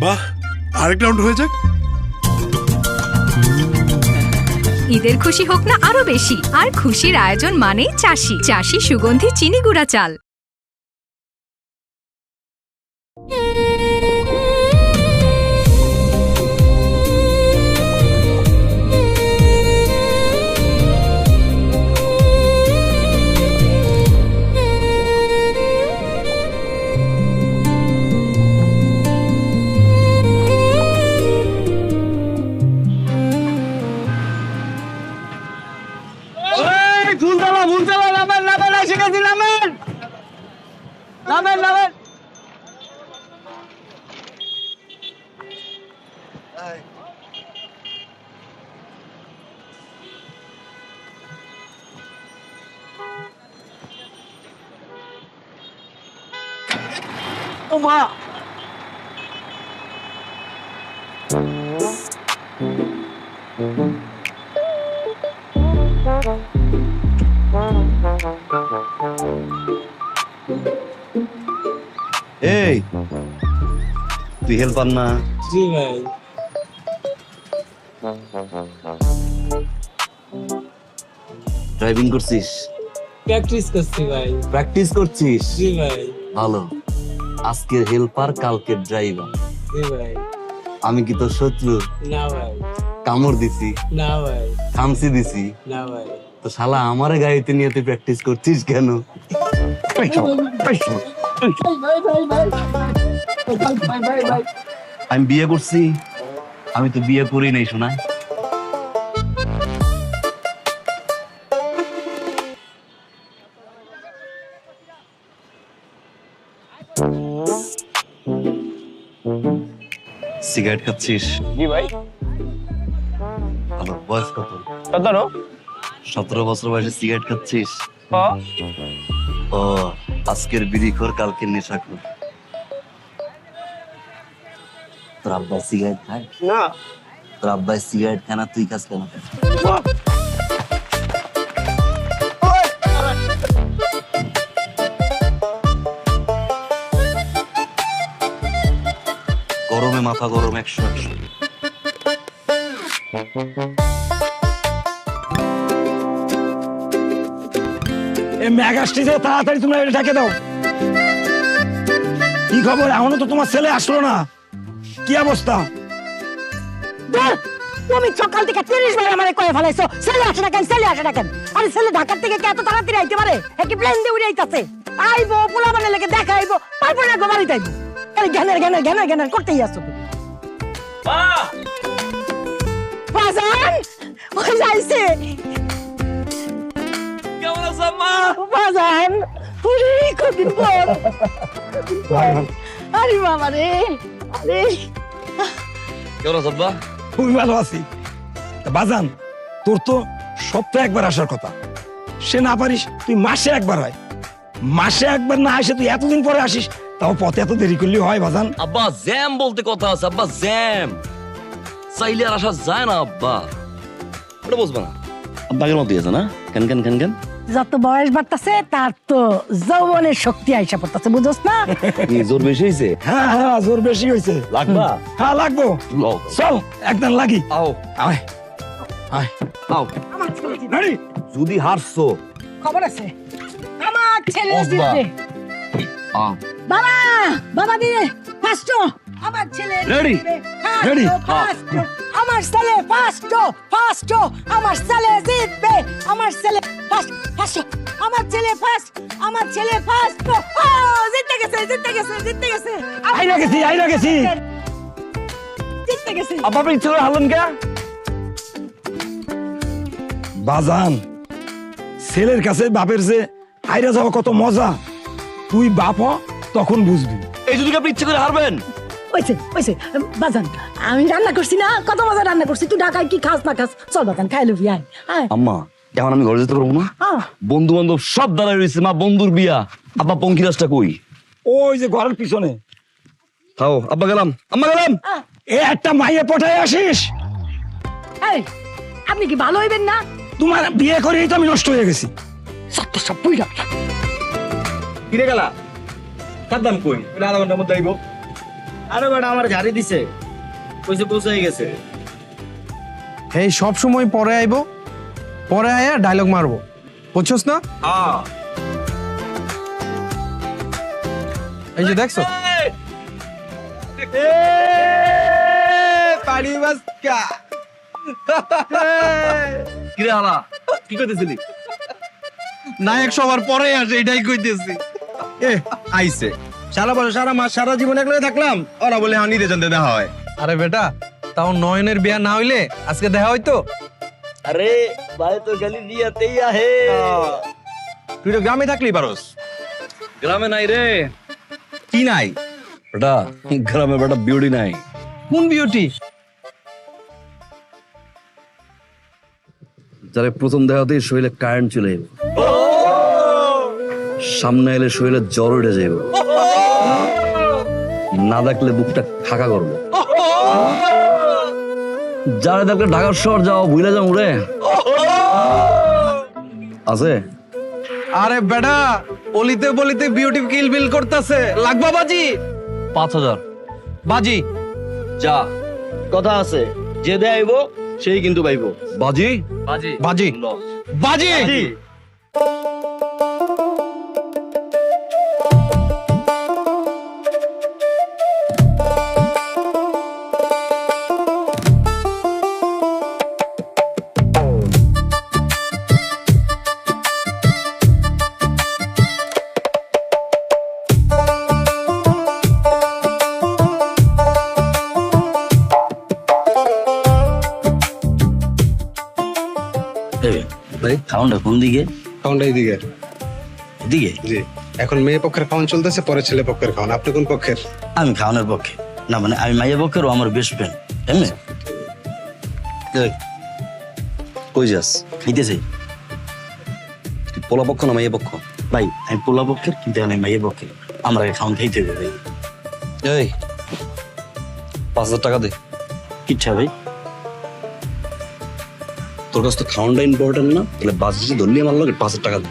বাহ, আরেক রাউন্ড হয়ে যাক। ঈদের খুশি হোক না আরো বেশি, আর খুশির আয়োজন মানেই চাষি। চাষি সুগন্ধি চিনি গুঁড়া চাল। এই তুই হেল্পার না? জি ভাই। ড্রাইভিং করছিস? প্র্যাকটিস করছি ভাই। প্র্যাকটিস করছিস? জি ভাই। ভালো। আজকের হেল্পার, কালকের ড্রাইভার। জি ভাই। আমি কি তোর শত্রু? না ভাই। কামড় দিছি? না ভাই। খামসি দিছি? না ভাই। তো শালা আমারে গাড়িতে নিয়ে তুই প্র্যাকটিস করছিস কেন? আমি বিয়ে করছি? আমি তো বিয়ে করি নাই শোনা। সিগারেট খাচ্ছিস? জি ভাই। ভালো। বয়স কত? 17। 17 বছর বয়সে সিগারেট খাচ্ছিস? হ্যাঁ। ও, আজকের বিড়িখোর, কালকের নেশাখোর। তোর আব্বাই সিগারেট খায়? না। তোর আব্বাই সিগারেট খায় না, তুই খাস কেন? গরমে মাথা গরম 100-100। মেগাস্টিজে তাড়াতাড়ি তোমরা এটা ঢেকে দাও। কি খবর? এখনো তো তোমার ছেলে আসলো না, কি অবস্থা? তুমি সকাল থেকে 30 বার আমারে কয়ে ফেলাইছো ছেলে আসে না কেন, ছেলে আসে না কেন? আরে ছেলে ঢাকার থেকে এত তাড়াতাড়ি আইতে পারে? একই প্লেন দিয়ে উড়ে আইতাছে। আইবো পোলা মানে লেগে দেখাইবো, তারপর না গোবারি যাইবো। আরে জ্ঞানের জ্ঞানের জ্ঞানের জ্ঞানের করতেই আসছো তুমি। বাজান ওই যাইছে। কেমন আছো মা? বাজান ওরে কদিন পর। আরে বাবা রে, আরে কেমন আছো আব্বা? খুবই ভালো আছি। তা বাজান, তোর তো সপ্তাহে একবার আসার কথা, সে না পারিস তুই মাসে একবার হয়। মাসে একবার না আসে তুই এতদিন পরে আসিস, তাও পথে এত দেরি করলে হয় বাজান? আব্বা জ্যাম বলতে কথা আছে আব্বা, জ্যাম চাইলে আর আসা যায় না আব্বা। ওটা বুঝবা না, আব্বাগের মতো আছে না? কেন কেন কেন কেন? যত বয়স বাড়তাছে তার তো যৌবনের শক্তি আইসা পড়তাছে, বুঝছ না? জোর বেশি হয়েছে? হ্যাঁ হ্যাঁ, জোর বেশি হয়েছে। লাগবা? হ্যাঁ লাগবো। চল একদম লাগি। আও আয় আয় আও। আমার ছেলে জিতবে। রেডি? যদি হারছো খবর আছে আমার ছেলে ওসবা। জিতবে। আও। বাবা বাবা দিয়ে ফার্স্ট আমার ছেলে Ready? জিতবে। Ready? ফার্স্ট আমার ছেলে ফার্স্ট ফার্স্ট আমার ছেলে জিতবে। আমার ছেলে ফার্স্ট ফার্স্ট আমার ছেলে ফার্স্ট আমার ছেলে ফার্স্ট। ও জিতে গেছে জিতে গেছে জিতে গেছে আইরা গেছি আইরা গেছি। জিতে গেছে। আব্বা আপনি ইচ্ছে করে হারলেন কে? বাজান, ছেলের কাছে বাপের যে হাইরা যাওয়া কত মজা, তুই বাপ হ, তখন বুঝবি। এই যদি আপনি ইচ্ছে করে হারবেন? ওইছে ওইছে বাজান, আমি রান্না করছি না, কত মজা রান্না করছি। তুই ঢাকায় কি খাস না খাস, চল বাজান খাই লবি। আয় আয়। আম্মা এখন আমি ঘরে যেতে পারবো না? হ্যাঁ। বন্ধু বান্ধব সব দাঁড়ায় রয়েছে, মা বন্ধুর বিয়া। আব্বা পঙ্কিরাজটা কই? ওই যে ঘরের পিছনে। খাও আব্বা, গেলাম আম্মা গেলাম। এ একটা মাইয়ে পটায় আসিস, এই আপনি কি ভালো হইবেন না? তোমার বিয়ে করেই তো আমি নষ্ট হয়ে গেছি। সত্য সব বুঝলাম। কিরে গেলা? কার দাম কই? আধা ঘন্টার মধ্যে আইবো। আরে বেটা আমার গাড়ি দিছে, কইছে পৌঁছাই গেছে। এই সব সময় পরে আইবো, পরে আয়া ডায়লগ মারবো, বুঝছস না? হ্যাঁ এই যে দেখছো পানি বাসকা কিরে হালা কি করতেছিলি? নায়ক সবার পরে আসে, এটাই কইতেছি। এ আইছে সারা বছর সারা মাস সারা জীবন একলা থাকলাম, ওরা বলে হানি রে জানতে দেখা হয়। আরে বেটা, তাও নয়নের বিয়া না হইলে আজকে দেখা হইতো? আরে ভাই তো গালি দিয়াতেই আহে। তুই তো গ্রামে থাকলি পারস। গ্রামে নাই রে কি নাই? বেটা, গ্রামে বেটা বিউটি নাই। কোন বিউটি? যারা প্রথম দেখাতেই শরীরে কারেন্ট চলে যাবে, সামনে এলে শরীরে জ্বর উঠে যাবে, না দেখলে বুকটা ফাঁকা করবে। যারা দেখলে ঢাকার শহর যাও ভুলে যাও রে। আছে আরে বেটা, অলিতে বলিতে বিউটি কিল বিল করতেছে, লাগবা বাজি? 5000 বাজি যা কথা আছে, যে দেয়াইব সেই কিন্তু পাইব। বাজি বাজি বাজি বাজি। খাওয়ানটা কোন দিকে? খাওয়ানটা এইদিকে। এদিকে? জি, এখন মেয়ে পক্ষের খাওয়ান চলতেছে, পরে ছেলে পক্ষের খাওয়ান। আপনি কোন পক্ষের? আমি খাওয়ানোর পক্ষে না, মানে আমি মাইয়া পক্ষের, ও আমার বেস্ট ফ্রেন্ড। এমনি কই যাস? খাইতেছে পোলা পক্ষ না মাইয়া পক্ষ? ভাই আমি পোলা পক্ষের, কিন্তু আমি মাইয়া পক্ষের। আমরা খাওয়ান খাইতে হবে ভাই। এই 5000 টাকা দে। কিচ্ছা ভাই, তোর কাছে তো খাওয়ানটা ইম্পর্টেন্ট না? তাহলে বাজে ধরলি আমার লোক 5000 টাকা দে।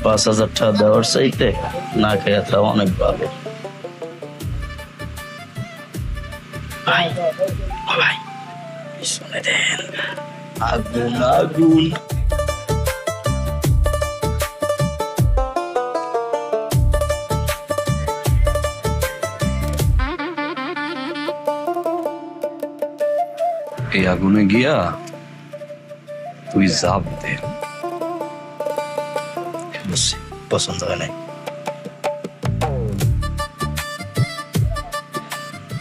5000 টাকা দেওয়ার চাইতে না খেয়ে থাকা অনেক ভালো। ভাই ও ভাই শুনে দেন, আগুন আগুন। এই আগুনে গিয়া তুই জাপ দে। বুঝছি, পছন্দ হয় নাই।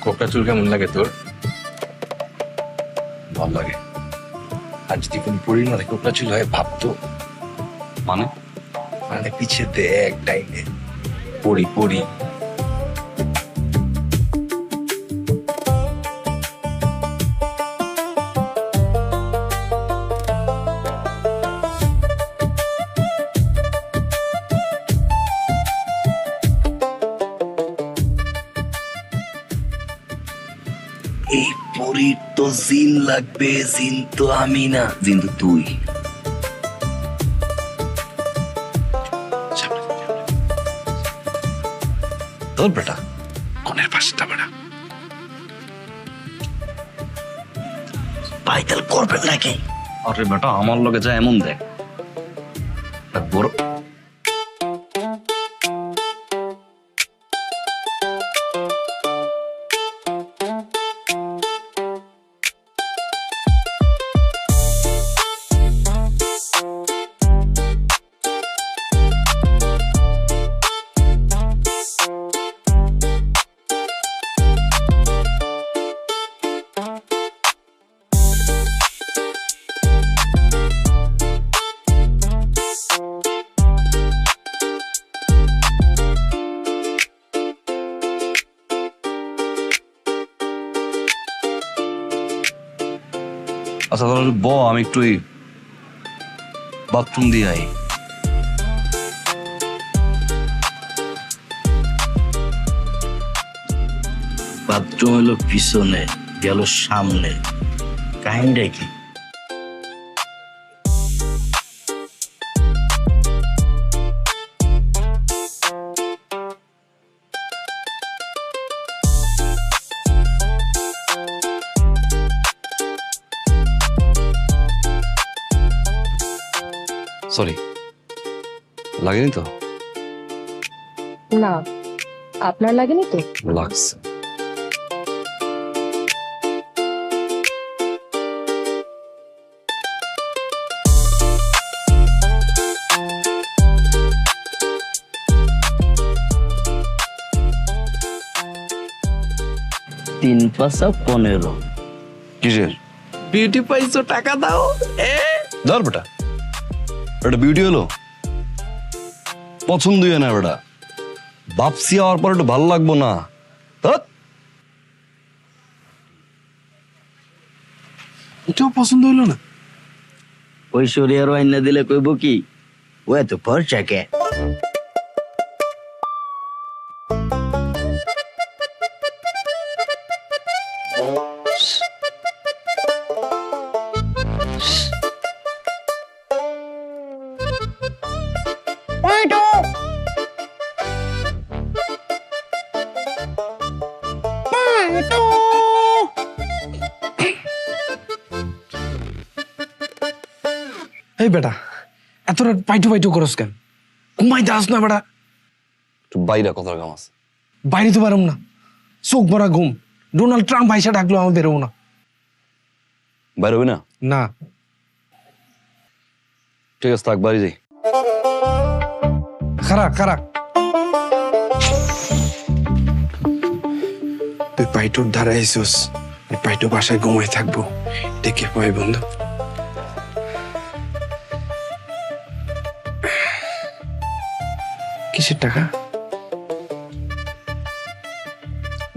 কোকড়া চুল কেমন লাগে তোর? ভালো লাগে। আর যদি কোনো পরি না কোকড়া চুল হয় ভাবতো, মানে মানে পিছে দেখ ডাইনে পরি পরি। এই পরীর তো জিন লাগবে, জিন তো আমি না, জিন তো তুই। তোর বেটা কোনের পাশেটা বেড়া। পাইতাল করবেন নাকি? আরে বেটা আমার লগে যা এমন দেখ বড়। আচ্ছা তাহলে আমি একটু বাথরুম দিয়ে আই। বাথরুম হলো পিছনে, গেল সামনে, কাহিনীটা কি? সরি, লাগেনি তো? না, আপনার লাগেনি তো? লাগছে। তিন পাঁচা 15। কিসের বিউটি পাইছো, টাকা দাও। ধর বেটা, এটা বিউটি হলো? পছন্দই হয় না বেটা। ভাবছি হওয়ার পর একটু ভালো লাগবো না? ধ্যাৎ। এটাও পছন্দ হইলো না? ঐশ্বরিয়ার আইনা দিলে কইব কি, ও এত ফর্সা কে? এই বেটা, এত রাত পাইটু পাইটু করস কেন? ঘুমাইতে আস না বেটা। একটু বাইরে কথার কাম আছে। বাইরে তো পারম না, চোখ ভরা ঘুম। ডোনাল্ড ট্রাম্প আইসা ডাকলো, আমি বেরোবো না। বাইরে হবি না? না। ঠিক আছে, থাক, বাড়ি যাই। খারা খারা, তুই পাইটুর ধারে আইসোস, পাইটু বাসায় ঘুমাই থাকবো, দেখে পাই বন্ধু। কিসের টাকা?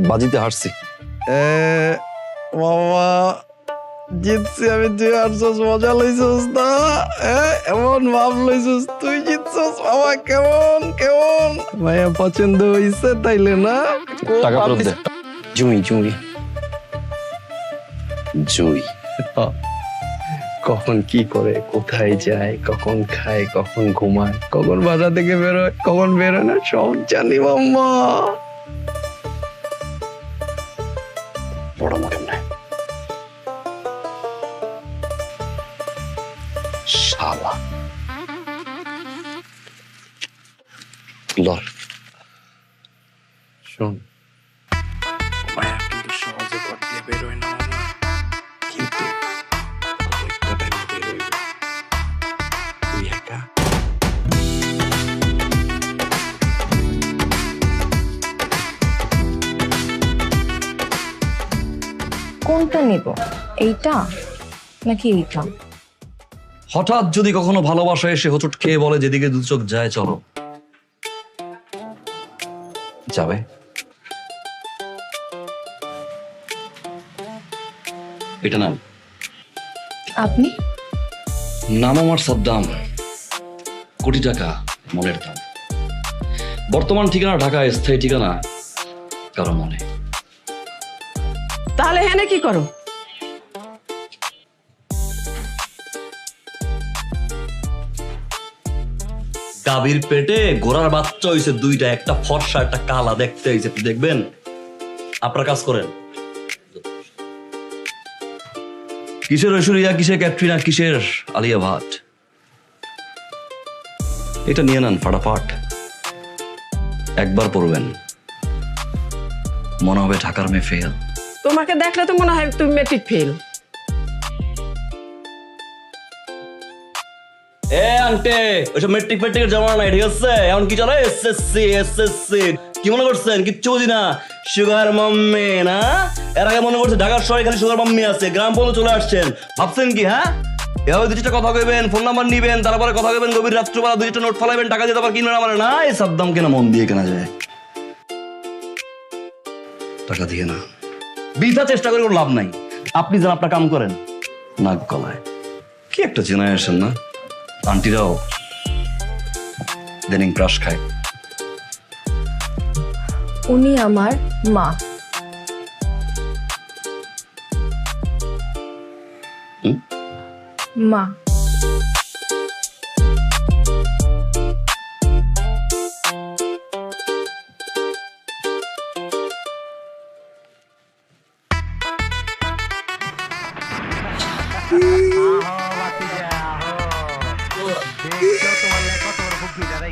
বাজিতে হারছি। বাবা, জিতছি আমি, তুই হারছস, মজা লইছস না? এমন ভাব লইছস তুই জিতছস বাবা। কেমন কেমন ভাইয়া পছন্দ হইছে তাইলে না? টাকা ফেরত দে। জুই জুই জুই কখন কি করে, কোথায় যায়, কখন খায়, কখন ঘুমায়, কখন বাসা থেকে বেরোয়, কখন বেরোয় না, সব জানি মাম্মা। বড় মনে নাই শালা। লর শোন, মায়া কিন্তু সহজে ঘর দিয়ে বেরোয় না মামা, কিন্তু একটা টাইমে বেরোইবে। তুই একা কোনটা নিব, এইটা নাকি এইটা? হঠাৎ যদি কখনো ভালোবাসা এসে হোঁচট খেয়ে বলে যেদিকে দু চোখ যায় চলো, যাবে? এটা নাম। আপনি? নাম আমার সাদ্দাম, কোটি টাকা মনের দাম। বর্তমান ঠিকানা ঢাকা, স্থায়ী ঠিকানা কারো মনে। তাহলে হেনে কি করো? গাভীর পেটে ঘোড়ার বাচ্চা হয়েছে দুইটা, একটা ফর্সা একটা কালা, দেখতে হয়েছে। আপনি দেখবেন, আপনার কাজ করেন। কিসের ঐশ্বরিয়া, কিসের ক্যাটরিনা, কিসের আলিয়া ভাট, এটা নিয়ে নেন ফাটাফাট। একবার পড়বেন, মনে হবে ঢাকার মেয়ে ফেল। তোমাকে দেখলে তো মনে হয় তুমি মেট্রিক ফেল। এ আন্টে, ওইসব মেট্রিক ফেট্রিকের জমা নাই, ঠিক আছে? এখন কি চলে? SSC SSC. কি মনে করছেন? কিচ্ছু বুঝি না। সুগার মাম্মি না? এর আগে মনে করছে ঢাকার শহরে খালি সুগার মাম্মি আছে, গ্রাম পর্যন্ত চলে আসছেন। ভাবছেন কি? হ্যাঁ, এভাবে দুইটা কথা কইবেন, ফোন নাম্বার নিবেন, তারপরে কথা কইবেন, গভীর রাত্রিবেলা দুইটা নোট ফলাইবেন, টাকা দিয়ে আবার কিনবেন আমার। না, এই সাদ্দাম কেনা মন দিয়ে কেনা যায়, টাকা দিয়ে না। বৃথা চেষ্টা করে কোনো লাভ নাই। আপনি যেন আপনার কাম করেন, নাক গলায়। কি একটা জেনারেশন না? আন্টিরাও দেনিং ক্রাশ খায়। উনি আমার মা। মা।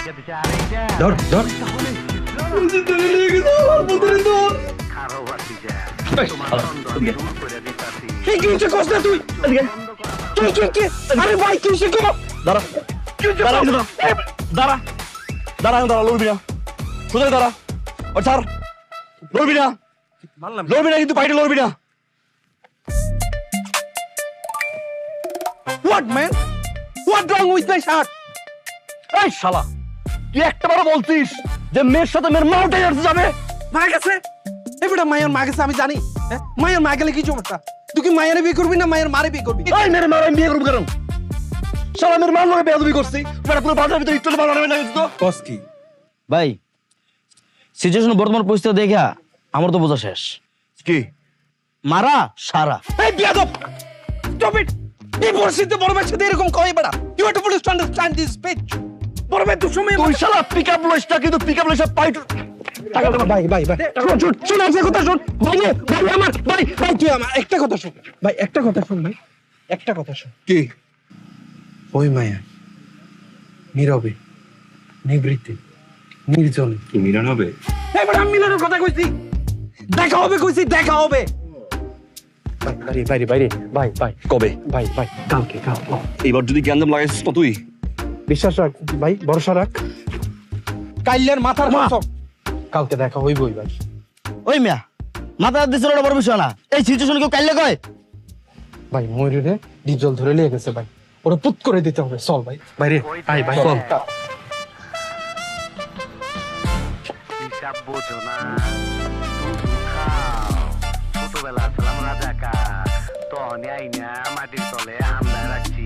ধর ধর কি হচ্ছে কষ্ট তুই আরে ভাই কি হচ্ছে কো দাঁড়া দাঁড়া দাঁড়া দাঁড়া দাঁড়া লড়বি না কোথায় দাঁড়া ও ছাড় লড়বি না লড়বি না কিন্তু পাইটে লড়বি না what man what wrong with my shirt এই শালা তুই একটাবারও বলছিস যে মেয়ের সাথে মেয়ের মা উঠে যাবে মা গেছে এবারে মায়ের মা গেছে আমি জানি হ্যাঁ মায়ের মা গেলে কি চমৎকা তুই কি মায়ের বিয়ে করবি না মায়ের মারে বিয়ে করবি এই মেয়ের মার আমি বিয়ে করবো কেন শালা মেয়ের মার লগে বেয়াদবি করছি পুরো পুরো বাজার ভিতরে একটু ভালো হবে না তো কস কি ভাই সিচুয়েশন বর্তমান পরিস্থিতি দেখা আমার তো বোঝা শেষ কি মারা সারা এই বিয়াদব স্টপ ইট এই পরিস্থিতিতে বড় ভাইয়ের সাথে এরকম কয় বড়া you have to please understand this speech বড় ভাই তুই সময় তুই শালা পিকআপ লইছটা কিন্তু পিকআপ লইছ পাইট ভাই ভাই ভাই শোন একটা কথা শোন ভাই ভাই আমার ভাই ভাই তুই আমার একটা কথা শোন ভাই একটা কথা শোন ভাই একটা কথা শোন কি ওই মায়া নীরবে নিবৃত্তি নির্জনে কি মিলন হবে এবার আমি মিলনের কথা কইছি দেখা হবে কইছি দেখা হবে বাইরে বাইরে বাইরে ভাই ভাই কবে ভাই ভাই কালকে কালকে এইবার যদি জ্ঞান লাগাইছিস না তুই বিশ্বাস রাখ ভাই ভরসা রাখ কাইলের মাথার মাথা কালকে দেখা হইবই ভাই ওই মিয়া মাথা হাত দিছিল ওটা বড় বিষয় না এই সিচুয়েশন কেউ কাইলে কয় ভাই ময়ূরে ডিজল ধরে লিয়ে গেছে ভাই ওরা পুত করে দিতে হবে চল ভাই বাইরে ভাই ভাই চল হিসাব বোঝো না ছোটবেলা ছিলাম রাজাকা তখন আইনা মাটির তলে হামলা রাখছি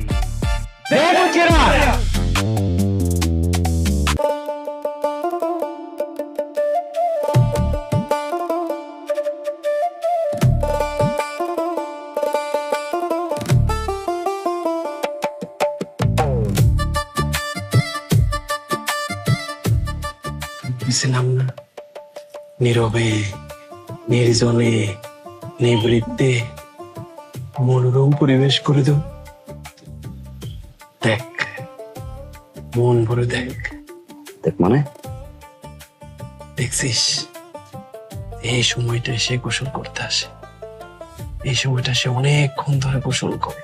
ছিলাম না নীরবে নির্জনে নিবৃত্তে মনোরম পরিবেশ করে দাও দেখ মন ভরে দেখ দেখ মানে দেখছিস এই সময়টা সে গোসল করতে আসে এই সময়টা সে অনেকক্ষণ ধরে গোসল করে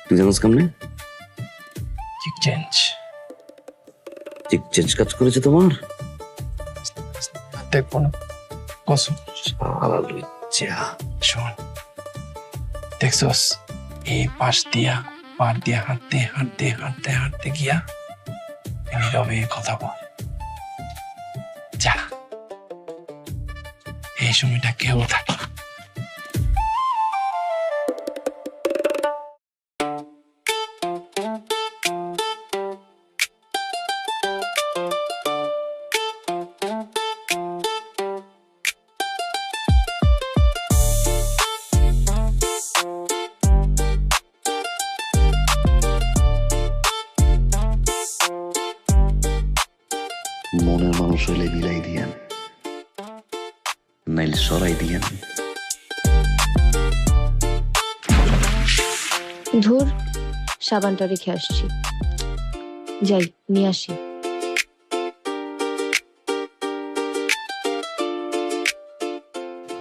তুই জানোস কেমনে চেঞ্জ চেঞ্জ কাজ করেছে তোমার দেখবো না কসম লজ্জা শোন দেখছস এই পাশ দিয়া পার দিয়া হাঁটতে হাঁটতে হাঁটতে হাঁটতে গিয়া নীরবে কথা বল যা এই সময়টা কেউ থাকে না। মনের মানুষ হইলে বিলাই দিয়ান নাইলে সরাই দিয়ান ধুর সাবানটা রেখে আসছি যাই নিয়ে আসি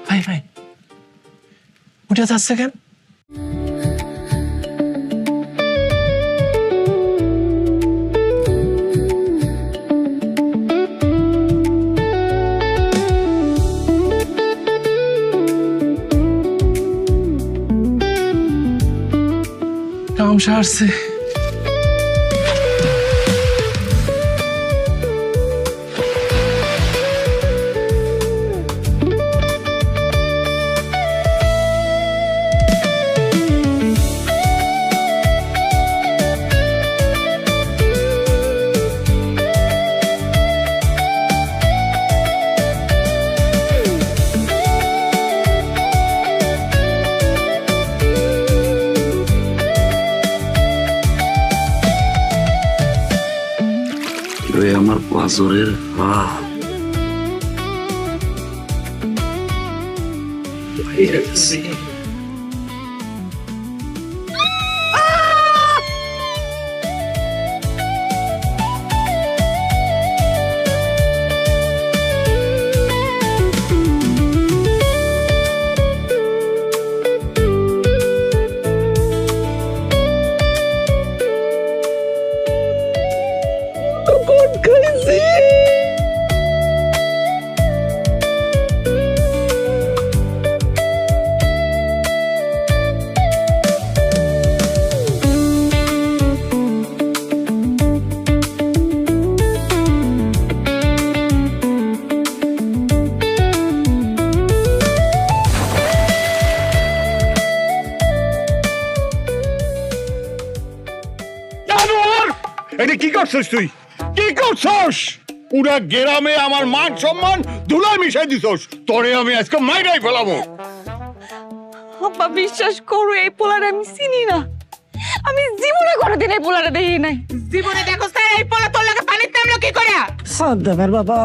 ভাই ভাই উঠে যাচ্ছে কেন কাম সারছে আমার পাঁচরের এটা কি করছিস তুই? কি করছস? পুরা গ্রামে আমার মান সম্মান ধুলায় মিশাই দিছস। তোরে আমি আজকে মাইরাই ফেলাবো। আব্বা বিশ্বাস করো, এই পোলারে আমি চিনি না। আমি জীবনে কোনোদিন এই পোলারে দেখি নাই। জীবনে দেখো স্যার, এই পোলা তোর লাগে পানির নামলো কি করে? সর্দার বাবা,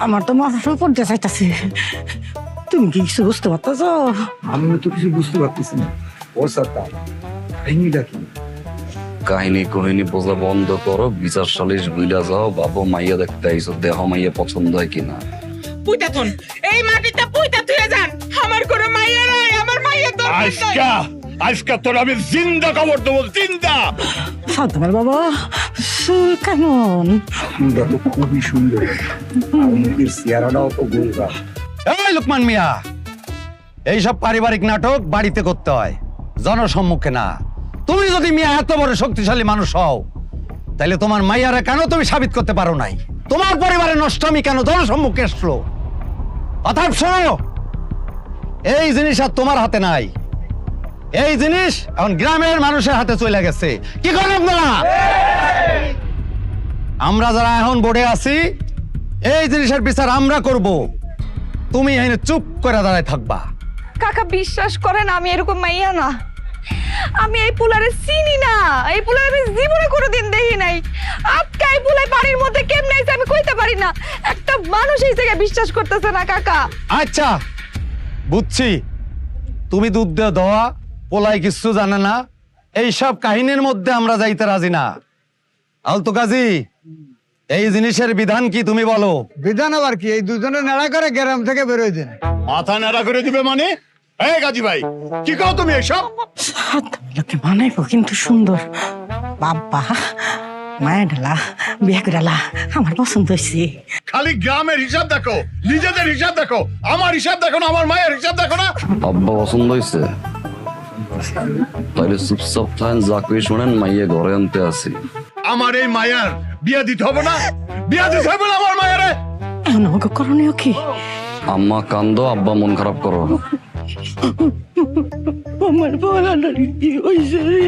আমার তো মাথা পড়তে চাইতাছে। তুমি কি কিছু বুঝতে পারতেছ? আমি তো কিছু বুঝতে পারতেছি না। ও সর্দার, কাহিনীটা কি? কাহিনী কহিনী বোঝা বন্ধ করো, বিচার সালিশ বুইলা যাও। বাবু মাইয়া দেখতে আইসো, দেহ মাইয়া পছন্দ হয় কিনা। পুইতাতন এই মাটিতে পুইতা তুই যান। আমার কোনো মাইয়া নাই, আমার মাইয়া তো আজকে তোর আমি জিন্দা খবর দেবো, জিন্দা। সর্দার বাবা, কেমন? সুন্দর তো খুবই সুন্দর, আর মুখের চেহারাটাও তো গোলগা। এই লোকমান মিয়া, এইসব পারিবারিক নাটক বাড়িতে করতে হয়, জনসম্মুখে না। তুমি যদি মিয়া এত বড় শক্তিশালী মানুষ হও, তাহলে তোমার মাইয়ারে কেন তুমি সাবিত করতে পারো নাই? তোমার পরিবারের নষ্টামি কেন জনসম্মুখে আসলো? অতএব শোনো, এই জিনিস আর তোমার হাতে নাই। এই জিনিস এখন গ্রামের মানুষের হাতে চলে গেছে। কি করেন আপনারা? আমরা যারা এখন বোর্ডে আছি, এই জিনিসের বিচার আমরা করব। তুমি এখানে চুপ করে দাঁড়ায় থাকবা। কাকা বিশ্বাস করেন, আমি এরকম মাইয়া না। আমি এই পোলারে চিনি না, এই পোলারে আমি জীবনে কোনোদিন দেখি নাই। আজকে এই পোলাই বাড়ির মধ্যে কেমনে আইছে আমি কইতে পারি না। একটা মানুষ এই জায়গায় বিশ্বাস করতেছে না কাকা। আচ্ছা বুঝছি, তুমি দুধ দিয়ে দেওয়া পোলাই কিছু জানে না, এইসব কাহিনীর মধ্যে আমরা যাইতে রাজি না। আলতো কাজী, এই জিনিসের বিধান কি তুমি বলো? বিধান আবার কি? এই দুজনে নাড়া করে গ্রাম থেকে বেরোয় দেন। মাথা নাড়া করে দিবে মানে? এই গাজী ভাই, কি কও তুমি এসব? লোকে বানাইবো কিন্তু সুন্দর। বাবা মায়া ডালা বিয়া করালা, আমার পছন্দ হয়েছে। খালি গ্রামের হিসাব দেখো, নিজেদের হিসাব দেখো, আমার হিসাব দেখো না, আমার মায়ের হিসাব দেখো না। আব্বা পছন্দ হয়েছে? তাহলে চুপচাপ থাকেন, যা কই শোনেন, মাইয়া ঘরে আনতে আসি। আমার এই মায়ার বিয়া দিতে হবে না? বিয়া দিতে হবে না আমার মায়ারে? আমাকে করণীয় কি? আম্মা কান্দো, আব্বা মন খারাপ করো। আমার বলার কি হইছে রে?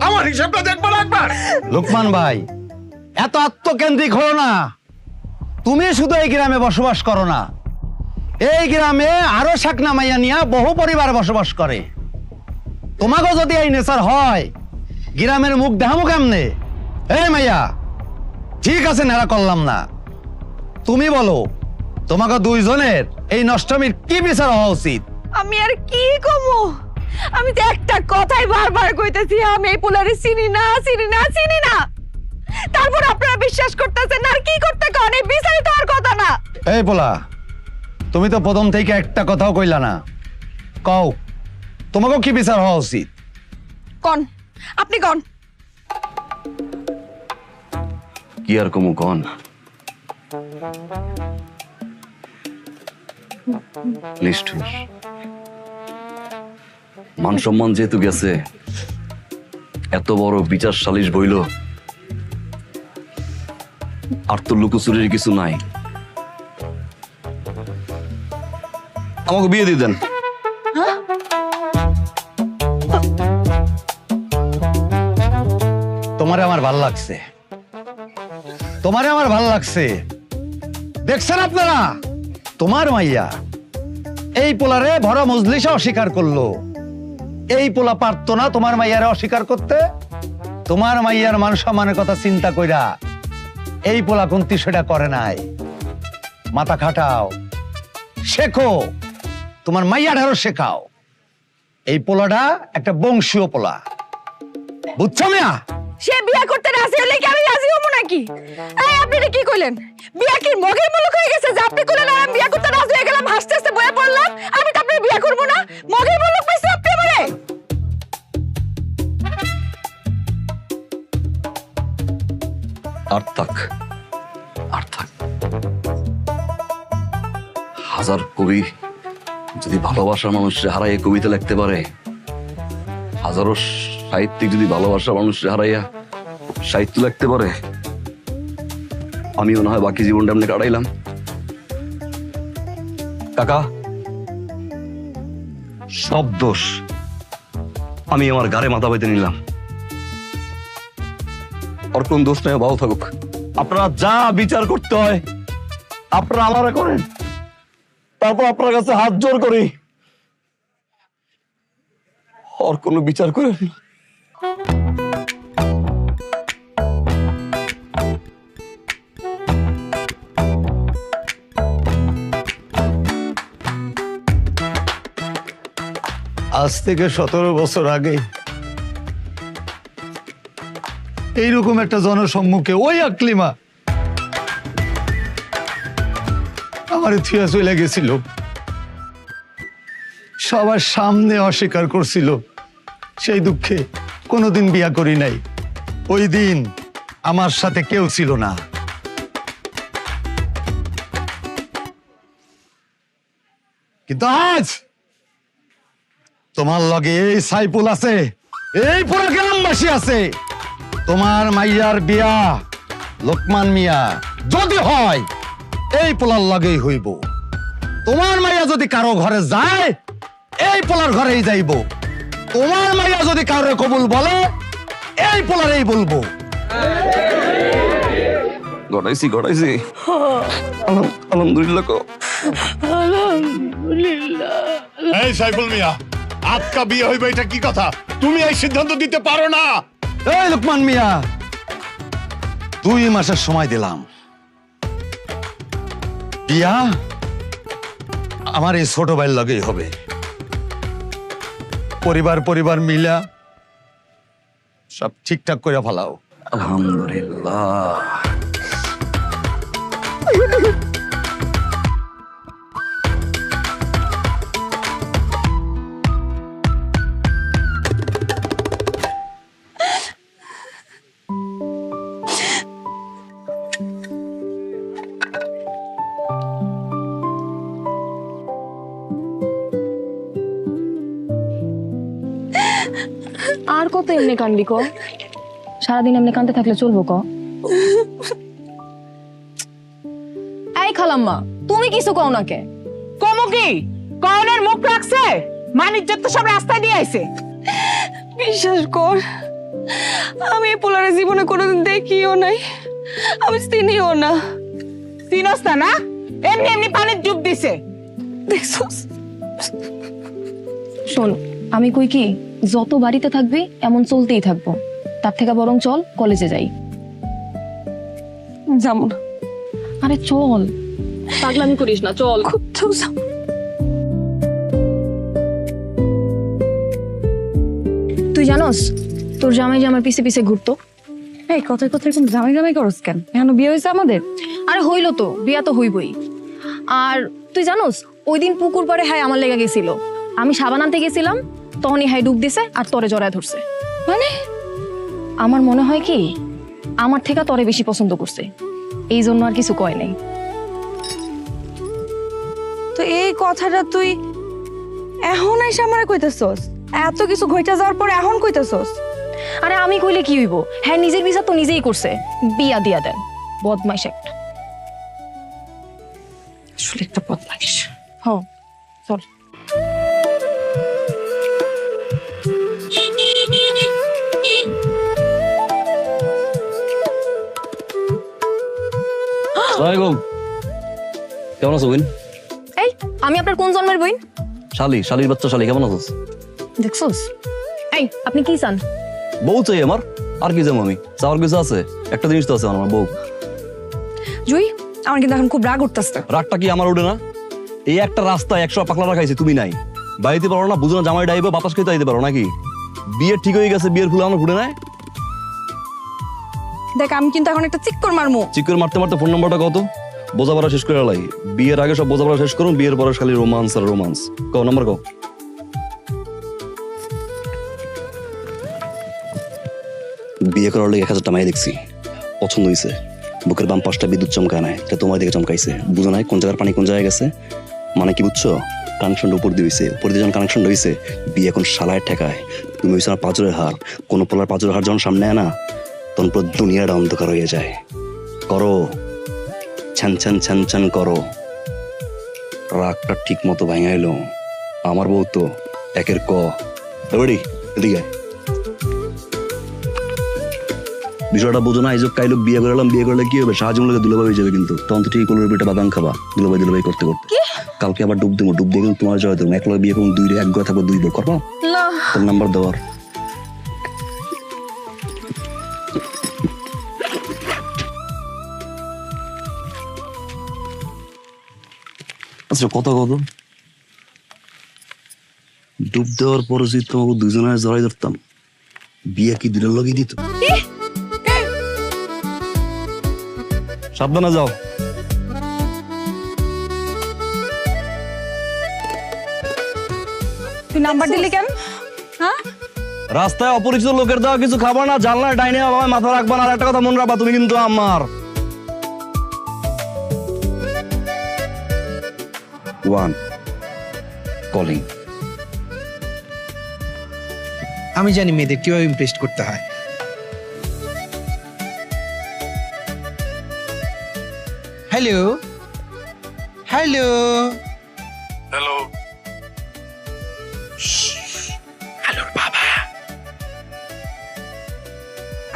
আমার হিসাবটা দেখবো না একবার? লোকমান ভাই, এত আত্মকেন্দ্রিক হলো না। তুমি শুধু এই গ্রামে বসবাস করো না, এই গ্রামে আরো শাকনা মাইয়া নিয়া বহু পরিবার বসবাস করে। তোমাকে যদি এই নেচার হয়, গ্রামের মুখ দেখামো কেমনে? এই মাইয়া, ঠিক আছে নেড়া করলাম না, তুমি বলো তোমাকে দুইজনের এই নষ্টমীর কি বিচার হওয়া উচিত? আমি আর কি কমু? আমি তো একটা কথাই বারবার কইতেছি, আমি এই পোলারে চিনি না, চিনি না, চিনি না। তারপর আপনারা বিশ্বাস করতেছেন না। আর কি করতে কন? এই বিচারই তো আর কথা না। এই পোলা, তুমি তো প্রথম থেকে একটা কথাও কইলা না। কও তোমাকে কি বিচার হওয়া উচিত? কন, আপনি কন। কি আর কমু কন? নিষ্ঠুর, মান সম্মান যেহেতু গেছে, এত বড় বিচার সালিশ বইল, আর তো লুকোচুরির কিছু নাই। আমাকে বিয়ে দিয়ে দেন। তোমারে আমার ভাল লাগছে, তোমারে আমার ভাল লাগছে। দেখছেন আপনারা, তোমার মাইয়া এই পোলারে ভরা মজলিসে অস্বীকার করলো। এই পোলা পারতো না তোমার মাইয়ারে অস্বীকার করতে। তোমার মাইয়ার মান সম্মানের কথা চিন্তা কইরা এই পোলা কোনটি সেটা করে নাই। মাথা খাটাও, শেখো, তোমার মাইয়াটারও শেখাও। এই পোলাটা একটা বংশীয় পোলা, বুঝছো মিয়া? সে বিয়া করতে রাজি হলে কি আমি রাজি হবো নাকি? এই আপনি কি কইলেন? বিয়া কি মগের মুলুক হয়ে গেছে যে আপনি কইলেন আর আমি বিয়া করতে রাজি হয়ে গেলাম, হাসতে হাসতে বয়ে পড়লাম? আমি তো আপনার বিয়া করবো না। মগের মুলুক পাইছে আপনি আমারে। আর থাক, আর থাক। হাজার কবি যদি ভালোবাসার মানুষকে হারাইয়া কবিতা লিখতে পারে, হাজারো সাহিত্যিক যদি ভালোবাসার মানুষকে হারাইয়া সাহিত্য লিখতে পারে, আমি মনে হয় বাকি জীবনটা এমনি কাটাইলাম। কাকা, সব দোষ আমি আমার গাড়ে মাথা বেঁধে নিলাম। ওর কোন দোষ নেই, ভালো থাকুক। আপনারা যা বিচার করতে হয় আপনারা আমারা করেন, তারপর আপনার কাছে হাত জোর করি, ওর কোনো বিচার করেন না। আজ থেকে 17 বছর আগে এইরকম একটা জনসম্মুখে ওই আকলিমা আমার থিয়া চলে গেছিল, সবার সামনে অস্বীকার করছিল। সেই দুঃখে কোনোদিন বিয়া করি নাই। ওই দিন আমার সাথে কেউ ছিল না। কিন্তু আজ তোমার লগে এই সাইফুল আছে, এই পুরো গ্রামবাসী আছে। তোমার মাইয়ার বিয়া লোকমান মিয়া যদি হয় এই পোলার লগেই হইব। তোমার মাইয়া যদি কারো ঘরে যায় এই পোলার ঘরেই যাইব। তোমার মাইয়া যদি কারো কবুল বলে এই পোলারেই বলবো। ঘটাইছি আলহামদুলিল্লাহ। এই সাইফুল মিয়া, আজকা বিয়ে হইবে এটা কি কথা? তুমি এই সিদ্ধান্ত দিতে পারো না। এই লোকমান মিয়া, 2 মাসের সময় দিলাম, বিয়া আমার এই ছোট ভাইয়ের লগেই হবে। পরিবার মিলা সব ঠিকঠাক করে ফেলাও। আলহামদুলিল্লাহ। আর কত এমনি কান্দি ক? সারাদিন এমনি কান্দতে থাকলে চলবো ক? এই খালাম্মা, তুমি কিছু কও না কে? কমো কি? কনের মুখ রাখছে, মানিজ্য তো সব রাস্তায় দিয়ে আইছে। বিশ্বাস কর, আমি এই পোলারে জীবনে কোনোদিন দেখিও নাই, আমি চিনিও না। চিনস না? এমনি এমনি পানির ডুব দিছে। দেখছস? শোন, আমি কই কি, যত বাড়িতে থাকবি এমন চলতেই থাকবো। তার থেকে বরং চল কলেজে যাই। যাবো না। আরে চল, পাগলামি করিস না, চল। কোথাও যাবো। তুই জানোস তোর জামাই যে আমার পিছে পিছে ঘুরতো? এই কথায় কোন জামাই করস কেন? এখন বিয়ে হয়েছে আমাদের। আরে হইলো তো, বিয়া তো হইবই। আর তুই জানোস ওই দিন পুকুর পাড়ে হ্যাঁ আমার লেগে গেছিল। আমি সাবান আনতে গেছিলাম, তখনই হ্যাঁ ডুব দিছে আর তরে জড়ায় ধরছে। মানে আমার মনে হয় কি আমার থেকে তরে বেশি পছন্দ করছে, এই জন্য আর কিছু কয় নাই। তো এই কথাটা তুই এখন এসে আমারে কইতেছস? এত কিছু ঘইটা যাওয়ার পর এখন কইতেছস? আরে আমি কইলে কি হইব, হ্যাঁ নিজের বিচার তো নিজেই করছে, বিয়া দিয়া দেন। বদমাইশ একটা। আসলে একটা বদমাইশ। হ্যাঁ চল। কেমন আছো বোন? এই আমি আপনার কোন জন্মের বইন? শালির বাচ্চা শালি, কেমন আছিস? দেখছস? এই আপনি কি চান? বউ চাই আমার, আর কি যাবো আমি? চাওয়ার কিছু আছে? একটা জিনিস তো আছে আমার, বউ। জুই, আমার কিন্তু এখন খুব রাগ উঠতেছে। রাগটা কি আমার উঠে না? এই একটা রাস্তায় 100 পাকলা রাখাইছি, তুমি নাই, বাড়িতে পারো না, বুঝো না জামাই ডাইবে বাতাস খেতে আইতে পারো নাকি? বিয়ে ঠিক হয়ে গেছে, বিয়ের ফুল আমার ঘুরে নাই। দেখ আমি কিন্তু এখন একটা চিক্কর মারমু। চিক্কর মারতে মারতে ফোন নাম্বারটা কত? বোঝাপড়া শেষ করে লাই। বিয়ের আগে সব বোঝাপড়া শেষ করুন, বিয়ের পরে খালি রোমান্স আর রোমান্স। কও নাম্বার কও। বিয়ে করার লাগে 1000 টাকা দেখছি, পছন্দ হয়েছে। বুকের বাম পাশটা বিদ্যুৎ চমকায় নাই, এটা তোমার দিকে চমকাইছে। বুঝো নাই কোন জায়গার পানি কোন জায়গায় গেছে? মানে কি বুঝছো? কানেকশনটা উপর দিয়ে হয়েছে, উপর দিয়ে যখন কানেকশনটা হয়েছে, বিয়ে এখন শালায় ঠেকায়। তুমি হয়েছে আমার পাঁচরের হার। কোনো পোলার পাঁচরের হার যখন সামনে আয় না, তখন পুরো দুনিয়াটা অন্ধকার হয়ে যায়। করো ছ্যান ছ্যান ছ্যান ছ্যান করো। রাগটা ঠিক মতো ভাঙা এলো। আমার বউ তো একের ক। এদিকে বিষয়টা বোঝো না, এই যে কাইলো বিয়ে করলাম, বিয়ে করলে কি হবে, সাহায্য মূল্যে দুলাভাই হয়ে যাবে, কিন্তু তখন তো ঠিক কোলের পিঠে বাদাম খাবা দুলাভাই করতে করতে। কালকে আবার ডুব দেবো, ডুব দিয়ে কিন্তু তোমার জয় দেবো, একলা বিয়ে করুন, দুই এক ঘরে থাকবো, 2 বউ করবা, তোর নাম্বার দেওয়ার। আচ্ছা কথা ডুব দেওয়ার পরে যদি তোমাকে দুজনের জড়াই ধরতাম, বিয়ে কি দুটোর লগেই দিত? সাবধানে যাও। তুই নাম্বার দিলি কেন? হ্যাঁ, রাস্তায় অপরিচিত লোকের দেওয়া কিছু খাবার না, জানলার ডাইনে আমায় মাথা রাখবা না। আর একটা কথা মনে রাখবা, তুমি কিন্তু আমার। One calling. আমি জানি মেয়েদের কিভাবে ইমপ্রেস করতে হয়। হ্যালো হ্যালো হ্যালো হ্যালোর বাবা।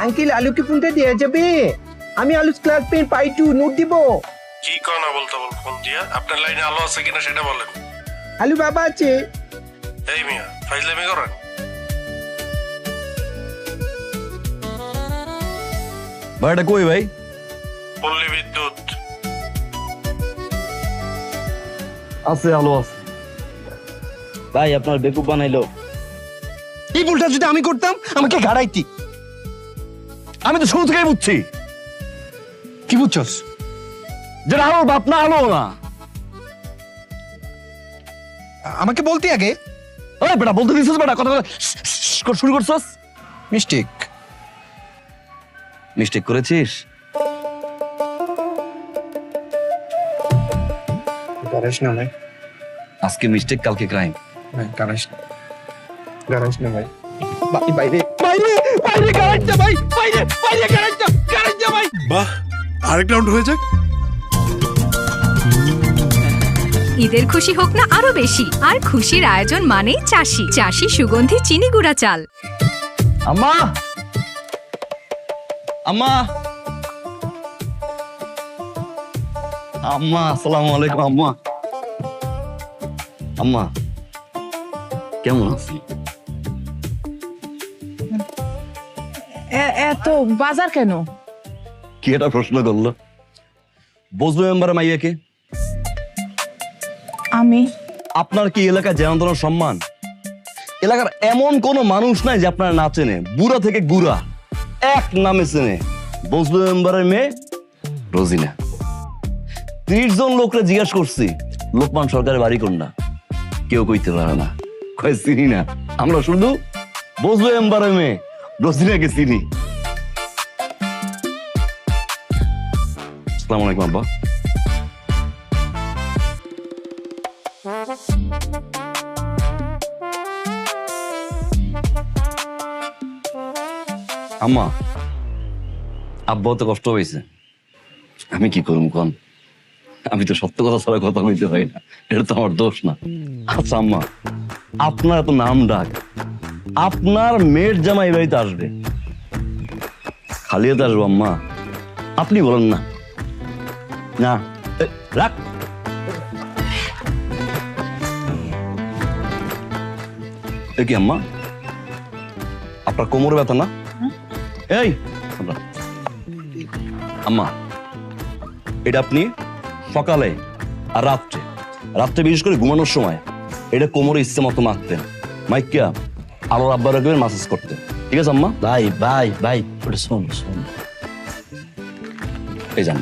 আঙ্কেল আলুকে ফোনটা দেওয়া যাবে? আমি আলুস ক্লাস পেন পাই 2 নোট দিব। কি কনা বলতে বল ফোন দিয়া? আপনার লাইনে আলো আছে কিনা সেটা বলেন। আলু বাবা আছে। এই মিয়া ফাইজলামি করেন। ভাইটা কই ভাই? পল্লী বিদ্যুৎ আছে, আলো আছে। ভাই আপনার বেকুব বানাইলো। এই ভুলটা যদি আমি করতাম আমাকে ঘাড়াইতি। আমি তো শুরু থেকেই বুঝছি। কি বুঝছস? যেটা আলোর বাপ না, আলো না। আমাকে বলতে আগে। ওই বেটা বলতে দিছিস বেটা, কথা শুরু করছস। মিস্টেক করেছিস? গারাস না ভাই, আজকে মিস্টেক, কালকে ক্রাইম। গারাস না ভাই। বাইরে বাইরে বাইরে গারাসটা ভাই, বাইরে বাইরে গারাসটা ভাই। বাহ, আরেক রাউন্ড হয়ে যাক। ঈদের খুশি হোক না আরো বেশি, আর খুশির আয়োজন মানেই চাষি। চাষি সুগন্ধি চিনি গুঁড়া চাল। আম্মা, আম্মা, আম্মা, আসসালামু আলাইকুম। আম্মা, আম্মা কেমন আছি? এত বাজার কেন? কি এটা প্রশ্ন করলো? বজলু মেম্বার মাইয়াকে? আমি। আপনার কি এলাকায় যেমন ধরনের সম্মান? এলাকার এমন কোন মানুষ নাই যে আপনার না চেনে, বুড়া থেকে গুড়া এক নামে চেনে। বজলু মেম্বারের মেয়ে রোজিনা। 30 জন লোকরে জিজ্ঞেস করছি লোকমান সরকারের বাড়ি কোনটা, কেউ কইতে পারে না, কয় চিনি না। আমরা শুধু বজলু মেম্বারের মেয়ে রোজিনাকে চিনি। আসসালামু আলাইকুম আব্বা। আম্মা, আব্বা তো কষ্ট হয়েছে, আমি কি করুম কন? আমি তো সত্য কথা ছাড়া কথা বলতে পারি না, এটা তো আমার দোষ না। আচ্ছা আম্মা, আপনার এত নাম ডাক, আপনার মেয়ের জামাই বাড়িতে আসবে, খালি হাতে আসবো আম্মা? আপনি বলেন না। না রাখ। কি আম্মা, আপনার কোমরে ব্যথা না? এই আম্মা, এটা আপনি সকালে আর রাত্রে বিশেষ করে ঘুমানোর সময় এটা কোমরে ইচ্ছে মতো মারতেন, মাইকিয়া আলোর আব্বার রাখবেন, মাসাজ করতেন, ঠিক আছে আম্মা? ভাই ভাই ভাই ওটা শোন শোন, এই জান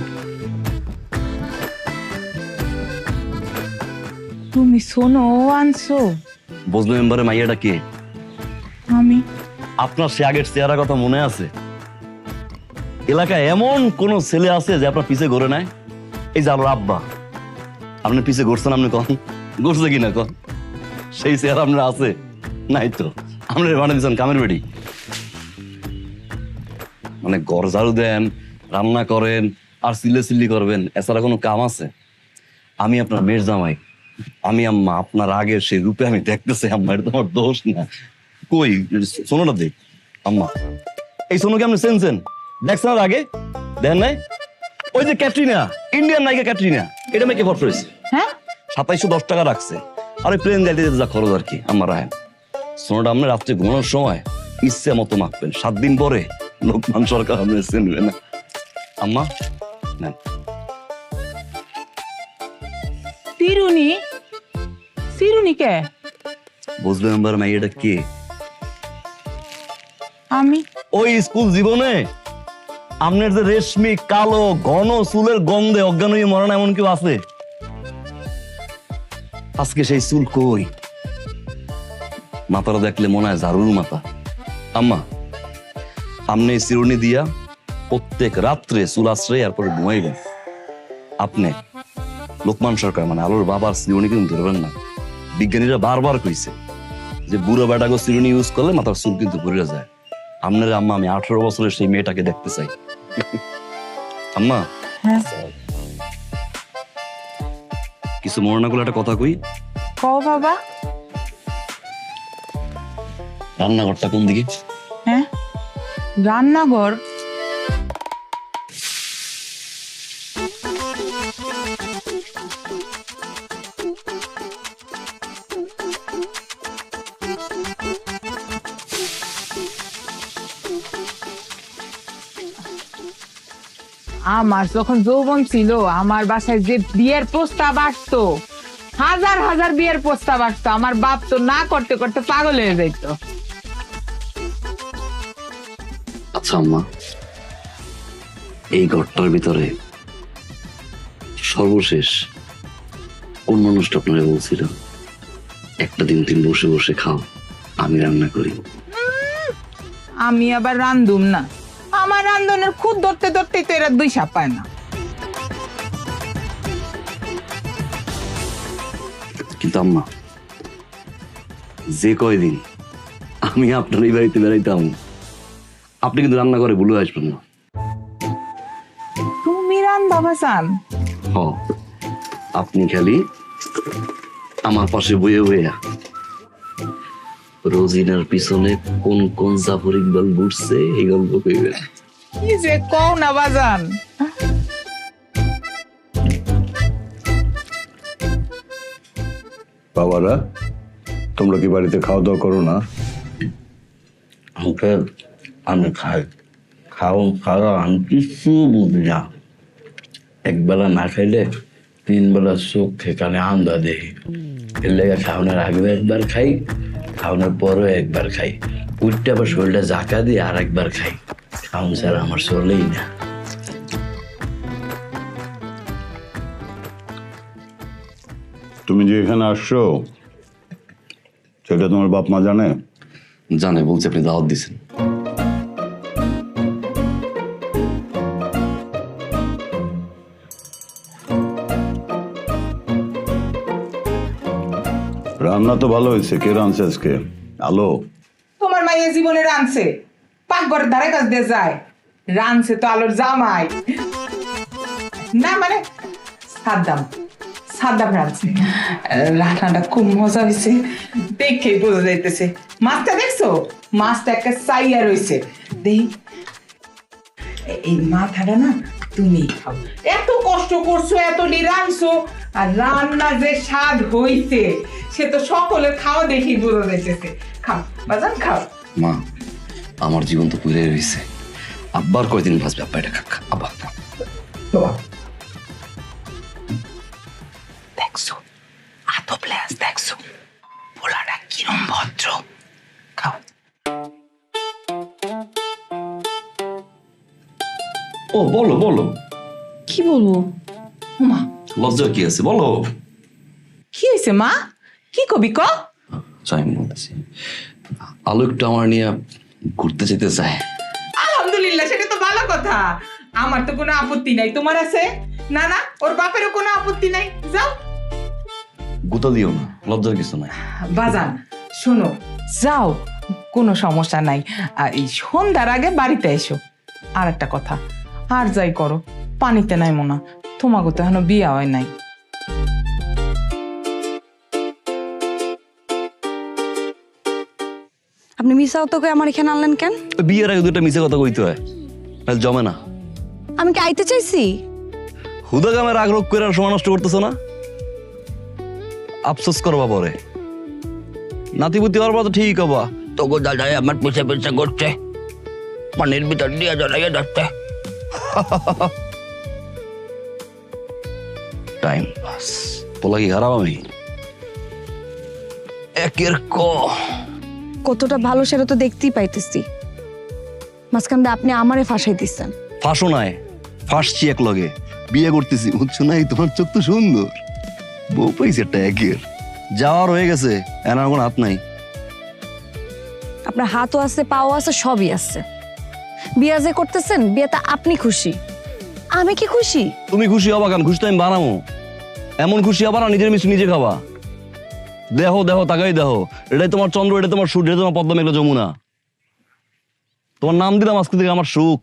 তুমি শোনো আনছো? বজলু মেম্বারের মাইয়াটা কে? আমি। আপনার সে আগের চেহারা কথা মনে আছে? এলাকায় এমন কোন ছেলে আছে যে আপনার পিছে ঘুরে নাই? এই যে আলোর আব্বা, আপনার পিছে ঘুরছেন, আপনি কন ঘুরছে কিনা কন? সেই চেহারা আপনার আছে? নাই তো। আপনার বানিয়ে দিচ্ছেন কামের বেড়ি, মানে ঘর ঝাড়ু দেন, রান্না করেন আর চিল্লি করবেন, এছাড়া কোনো কাম আছে? আমি আপনার মেয়ের জামাই, আমি আম্মা আপনার আগের সেই রূপে আমি দেখতেছি আম্মা, এটা তোমার দোষ না। কই সোনোটা দেখ আম্মা, এই সোনুকে আপনি চেনছেন? দেখছেন ওর আগে দেখেন নাই ওই যে ক্যাটরিনা ইন্ডিয়ান নায়িকা ক্যাটরিনা এটা মেকে ফটো হয়েছে হ্যাঁ 2710 টাকা রাখছে আর ওই প্লেন যাইতে যা খরচ আর কি আমার রাহেন সোনাটা আপনি রাত্রে ঘুমানোর সময় ইচ্ছে মতো মাখবেন 7 দিন পরে লোকমান সরকার আপনি চিনবে না আম্মা নেন চিরুনি চিরুনি কে বুঝলেন এবার মেয়েটা কে আমি ওই স্কুল জীবনে আপনার যে রেশমি কালো ঘন চুলের গন্ধে অজ্ঞান হয়ে মরণ এমন কেউ আছে আজকে সেই চুল কই মাথাটা দেখলে মনে হয় ঝাড়ুর মাথা আম্মা আপনি চিরুনি দিয়া প্রত্যেক রাত্রে চুল আশ্রয় এরপরে ঘুমাইবেন আপনি লোকমান সরকার মানে আলোর বাবার চিরুনি কিন্তু ধরবেন না বিজ্ঞানীরা বারবার কইছে যে বুড়ো বেটাকে চিরুনি ইউজ করলে মাথার চুল কিন্তু ঘুরে যায় আপনার আম্মা আমি 18 বছরের সেই মেয়েটাকে দেখতে চাই আম্মা কিছু মনে না করলে একটা কথা কই কও বাবা রান্নাঘরটা কোন দিকে হ্যাঁ রান্নাঘর আমার যখন যৌবন ছিল আমার বাসায় যে বিয়ের প্রস্তাব আসতো হাজার হাজার বিয়ের প্রস্তাব আসতো আমার বাপ তো না করতে করতে পাগল হয়ে যাইতো আচ্ছা আম্মা এই ঘরটার ভিতরে সর্বশেষ কোন মানুষটা আপনারা বলছিল একটা দিন তিন বসে বসে খাও আমি রান্না করি আমি আবার রান্ধুম না আমার রান্ধনের খুদ ধরতে ধরতেই তো এরা দুই সাপ পায় না কিন্তু আম্মা যে কয়দিন আমি আপনার এই বাড়িতে বেড়াইতাম আপনি কিন্তু রান্না করে ভুলে আসবেন না তুমি রান্ধবা বাসান হ আপনি খালি আমার পাশে বইয়ে বইয়া রোজিনার পিছনে কোন কোন জাফর ইকবাল ঘুরছে এই গল্প কইবেন কি যে কও না বাজান বাবারা তোমরা কি বাড়িতে খাওয়া দাওয়া করো না আঙ্কেল আমি খাই খাওয়া আমি কিছু বুঝি না একবেলা না খাইলে 3 বেলা চোখ এখানে আন্দা দেখি এর লেগে খাওয়ানোর আগে একবার খাই খাওয়ানোর পরও একবার খাই উঠতে আবার শরীরটা জাকা দিয়ে আর একবার খাই খাওয়ান ছাড়া আমার চলেই না তুমি যে এখানে আসছো সেটা তোমার বাপ মা জানে জানে বলছে আপনি দাওয়াত দিছেন রান্না তো ভালো হয়েছে কে রাঁধছে আজকে আলো তোমার মাইয়া জীবনে রানছে পাকঘরের ধারে কাছ দিয়ে যায় রানছে তো আলোর জামাই না মানে সাদ্দাম রানছে রান্নাটা খুব মজা হয়েছে দেখেই বোঝা যাইতেছে মাছটা দেখছো মাছটা একটা চাইয়া রয়েছে দেই এই মাথাটা না তুমি খাও এত কষ্ট করছো এত রানছো আর রান্না যে স্বাদ হইছে সে তো সকলের খাওয়া দেখি বোঝা যাইতেছে খাও বাজান খাও মা আমার জীবন তো পুরে রয়েছে আব্বার কয়দিন বাঁচবে আব্বা এটা খাক আব্বা দেখছো আতো প্লেস দেখছো পোলাটা কিরম ভদ্র খাও ও বলো বলো কি বলবো মা লজ্জার কি আছে বলো কি হয়েছে মা কি কবি ক চাই বলতেছি আলো একটু আমার নিয়ে ঘুরতে যেতে চায় আলহামদুলিল্লাহ সেটা তো ভালো কথা আমার তো কোনো আপত্তি নাই তোমার আছে না না ওর বাপেরও কোনো আপত্তি নাই যাও গুতা দিও না লজ্জার কিছু নাই বাজান শোনো যাও কোনো সমস্যা নাই আর এই সন্ধ্যার আগে বাড়িতে এসো আর একটা কথা আর যাই করো পানিতে নাই মোনা তোমাকে তো এখনো বিয়া হয় নাই আপনি মিসাও তো আমার এখানে আনলেন কেন বিয়ের আগে দুটো মিছে কথা কইতে হয় নাহলে জমে না। আমি কি আইতে চাইছি? হুদা কামে রাগ রোগ করে আর সময় নষ্ট করতেছ না, আফসোস করবা পরে। নাতিপুতি হওয়ার পর তো ঠিক হবা। তোকে দাদাই আমার পিছে পিছে করছে, পানির ভিতর দিয়ে জড়াইয়া যাচ্ছে। Time pass. পোলা কি খারাপ আমি? একের ক কতটা ভালো সেটা তো দেখতেই পাইতেছি। মাঝখানে আপনি আমারে ফাঁসাই দিচ্ছেন। ফাঁসো নাই, ফাঁসছি এক লগে, বিয়ে করতেছি, বুঝছো নাই? তোমার চোখ তো সুন্দর, বউ পাইছে একটা একের। যাওয়ার হয়ে গেছে, এনার কোনো হাত নাই। আপনার হাতও আছে, পাও আছে, সবই আছে। বিয়ে যে করতেছেন, বিয়েতে আপনি খুশি, আমি কি খুশি? তুমি খুশি হবা কেন? খুশি তো আমি বানাবো। এমন খুশি হবা না নিজের মিষ্টি নিজে খাবা। দেহ দেহ তাকাই দেহ, এটাই তোমার চন্দ্র, এটা তোমার সূর্য, এটা তোমার পদ্মা মেঘলা যমুনা। তোমার নাম দিলাম আজকে থেকে আমার সুখ।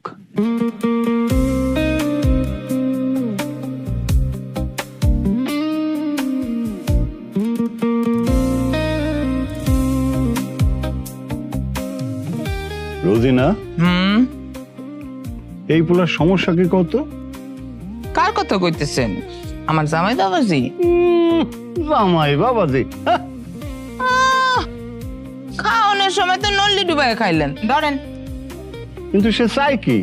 রোজিনা, এই পোলার সমস্যা কি কত? কার কথা কইতেছেন? আমার জামাই বাবাজি? জামাই বাবাজি খাওয়ানোর সময় তো নল্লি ডুবাই খাইলেন, ধরেন। কিন্তু সে চাই কি?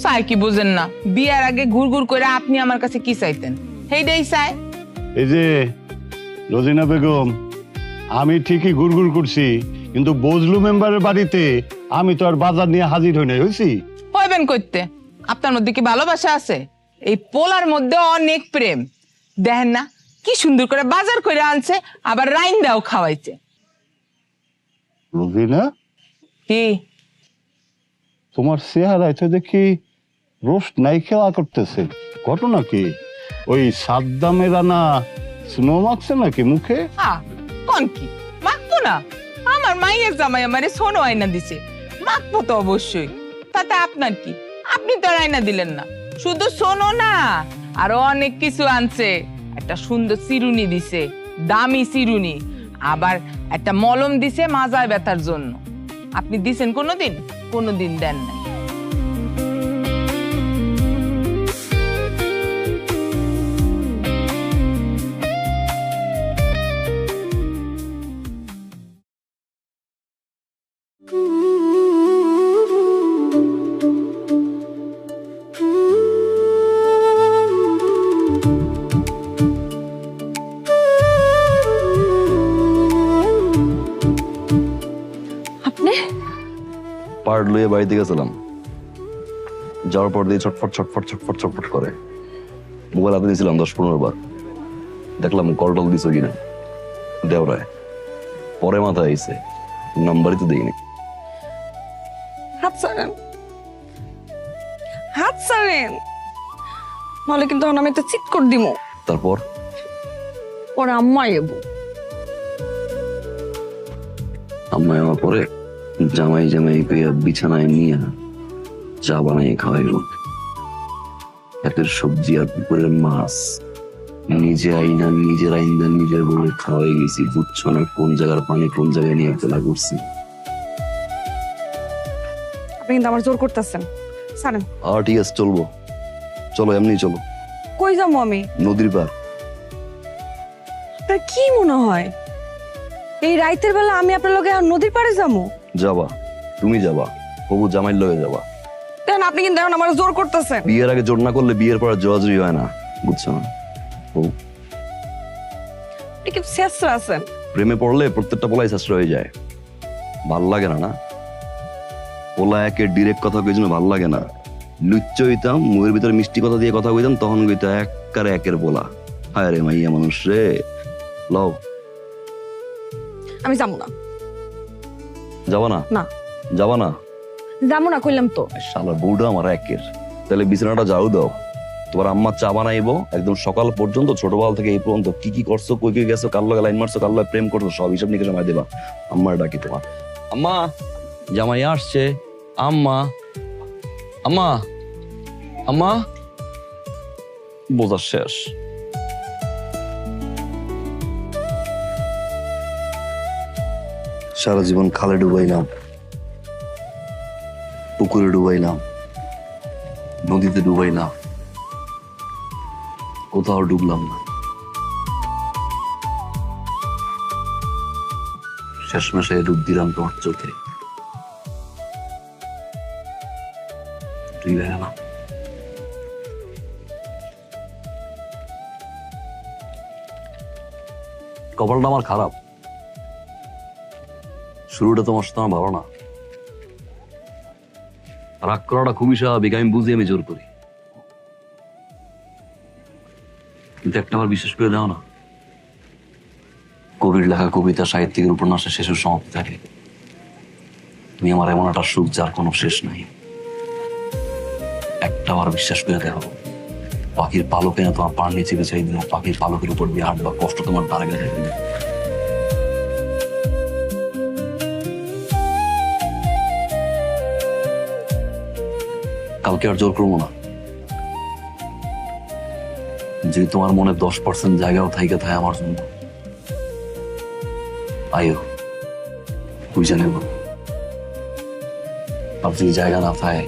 চাই কি বুঝেন না? বিয়ার আগে ঘুর ঘুর করে আপনি আমার কাছে কি চাইতেন, সেইটাই চাই। এই যে রোজিনা বেগম, আমি ঠিকই ঘুরঘুর করছি, কিন্তু বজলু মেম্বারের বাড়িতে আমি তো আর বাজার নিয়ে হাজির হই নাই, হইছি? হইবেন করতে? আপনার মধ্যে কি ভালোবাসা আছে? এই পোলার মধ্যে অনেক প্রেম। দেখেন না কি সুন্দর করে বাজার করে আনছে, আবার রাইন্দাও খাওয়াইছে। রোজিনা, কি তোমার চেহারায় তো দেখি রোস্ট নাই খেলা করতেছে, ঘটনা কি? ওই সাদ্দামের আনা স্নো মাখছে নাকি মুখে? কোন কি মাখবো না? আমার মাইয়ের জামাই আমারে সোনো আয়না দিছে, মাখবো তো অবশ্যই। তাতে আপনার কি? আপনি তো আর আয়না দিলেন না। শুধু সোনো না, আরো অনেক কিছু আনছে। একটা সুন্দর চিরুনি দিছে, দামি চিরুনি, আবার একটা মলম দিছে মাজায় ব্যথার জন্য। আপনি দিছেন কোনোদিন? কোনোদিন দেন নাই। পার্ট লইয়ে বাড়িতে গেছিলাম, যাওয়ার পর দিয়ে ছটফট ছটফট ছটফট ছটফট করে। মোবাইল হাতে দিয়েছিলাম 10-15 বার, দেখলাম কল টল দিছো কিনা, দেওরায়। পরে মাথায় আইছে নাম্বারই তো দেইনি। হাত ছাড়েন, হাত ছাড়েন, নাহলে কিন্তু আমি একটা চিট করে দিব। তারপর পরে আম্মা এবো। আম্মা আমার পরে জামাই জামাই কইয়া বিছানায় নিয়ে চা বানাই খাওয়াইব। এতের সবজি আর পুকুরের মাছ নিজে আইনা নিজের আইনা নিজের বলে খাওয়াই গেছি। বুঝছো না কোন জায়গার পানি কোন জায়গায় নিয়ে ফেলা করছি। আপনি কিন্তু আমার জোর করতেছেন। ছাড়েন। ঠিক আছে, চলবো, চলো এমনি চলো। কই যাবো আমি? নদীর পার। আপনার কি মনে হয় এই রাইতের বেলা আমি আপনার লগে নদীর পাড়ে যাবো? যাবা, তুমি যাবা, হবু জামাইর লগে যাবা। দেখেন আপনি কিন্তু এখন আমার জোর করতেছেন। বিয়ের আগে জোর না করলে বিয়ের পর জোরাজুরি হয় না, বুঝছো না? আপনি কি শেষরা আছেন? প্রেমে পড়লে প্রত্যেকটা পোলাই শেষ হয়ে যায়, ভাল লাগে না। না পোলা একের ডিরেক্ট কথা কই জন্য ভাল লাগে না। লুচ্চ হইতাম, মুখের ভিতরে মিষ্টি কথা দিয়ে কথা কইতাম, তখন কইতো একবারে একের পোলা। হায় রে মাইয়া মানুষ রে। লও। আমি যাবো না। যাবা না? না যাবা না? যাবো না কইলাম তো। শালার বউটা আমার একের। তাহলে বিছানাটা যাও দাও, তোমার আম্মা চা বানাইবো একদম সকাল পর্যন্ত। ছোটবেলা থেকে এই পর্যন্ত কি কি করছো, কই কই গেছো, কার লগে লাইন মারছো, কার লগে প্রেম করছো, সব হিসাব নিকেশ আমায় দেবা। আম্মার ডাকি তোমার। আম্মা, জামাই আসছে। আম্মা, আম্মা, আম্মা। বোঝা শেষ। সারা জীবন খালে ডুবাইলাম, পুকুরে ডুবাইলাম, নদীতে ডুবাইলাম, কোথাও ডুবলাম না। শেষমেশে ডুব দিলাম তোমার চোখে, ডুবে গেলাম। কপালটা আমার খারাপ, শুরুটা তোমার সাথে আমার ভালো না। রাগ করাটা খুবই স্বাভাবিক, আমি বুঝি, আমি জোর করি। কিন্তু একটা আমার বিশ্বাস করে দাও না, কবির লেখা কবিতা, সাহিত্যিকের উপন্যাসের শেষের সমাপ্তি থাকে। তুমি আমার এমন একটা সুখ যার কোনো শেষ নাই। একটা বার বিশ্বাস করে দেখো, পাখির পালকে না তোমার পার নিচে বিছাই দিল, পাখির পালকের উপর দিয়ে হাঁটবা, কষ্ট তোমার দ্বারা গেছে। কালকে আর জোর করবো না। যদি তোমার মনে 10% জায়গাও থাইকে থাকে আমার জন্য, আইও, বুঝে নেব। আর যদি জায়গা না থাকে,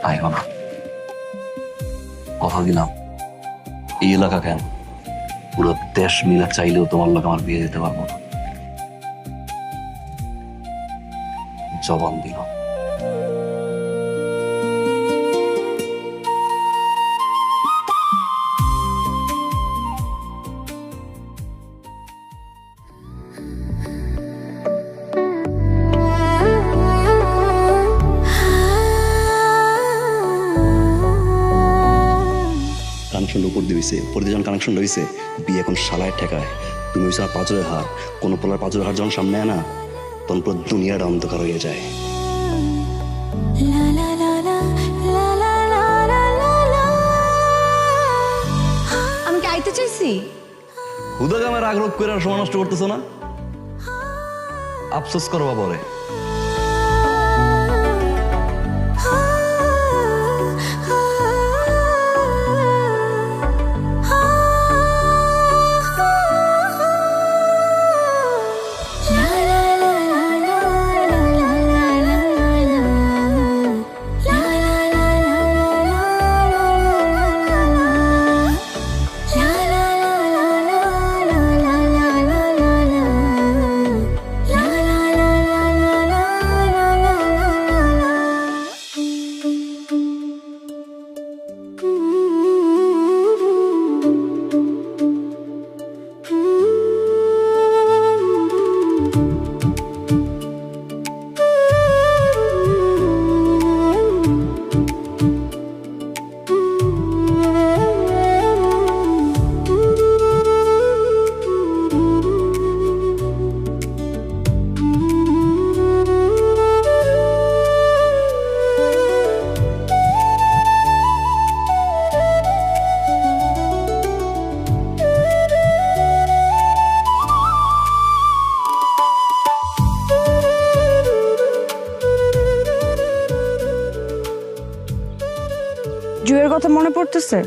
আইও না। কথা দিলাম, এই এলাকা কেন, পুরো দেশ মিলা চাইলেও তোমার লোক আমার বিয়ে দিতে পারবো না। জবান দিলাম। কানেকশনটা উপর দিয়েছে, উপর দিয়ে যখন কানেকশনটা হয়েছে, বিয়ে এখন শালায় ঠেকায়। তুমি হয়েছে আর পাঁচরের হার, কোনো পোলার পাঁচরের হার যখন সামনে আয় না, তখন পুরো দুনিয়াটা অন্ধকার হয়ে যায়। আমি কি আইতে চাইছি? হুদা আমার রাগ রোগ করে আর সময় নষ্ট করতেছো না, আফসোস করবা পরে। জুয়ের কথা মনে পড়তেছে?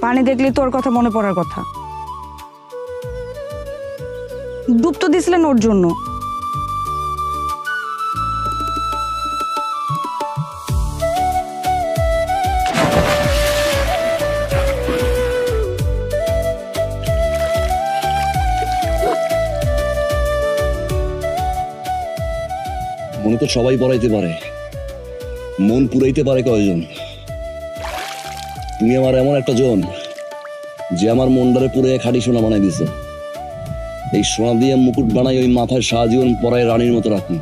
পানি দেখলি তোর কথা মনে পড়ার কথা। ডুব তো দিছিলেন ওর জন্য। মনে তো সবাই পড়াইতে পারে, মন পুরাইতে পারে কয়জন? তুমি আমার এমন একটা জন যে আমার মনটারে পুরে খাঁটি সোনা বানাই দিছ। এই সোনা দিয়ে মুকুট বানাই ওই মাথায় সারা জীবন পরায় রানীর মতো রাখি।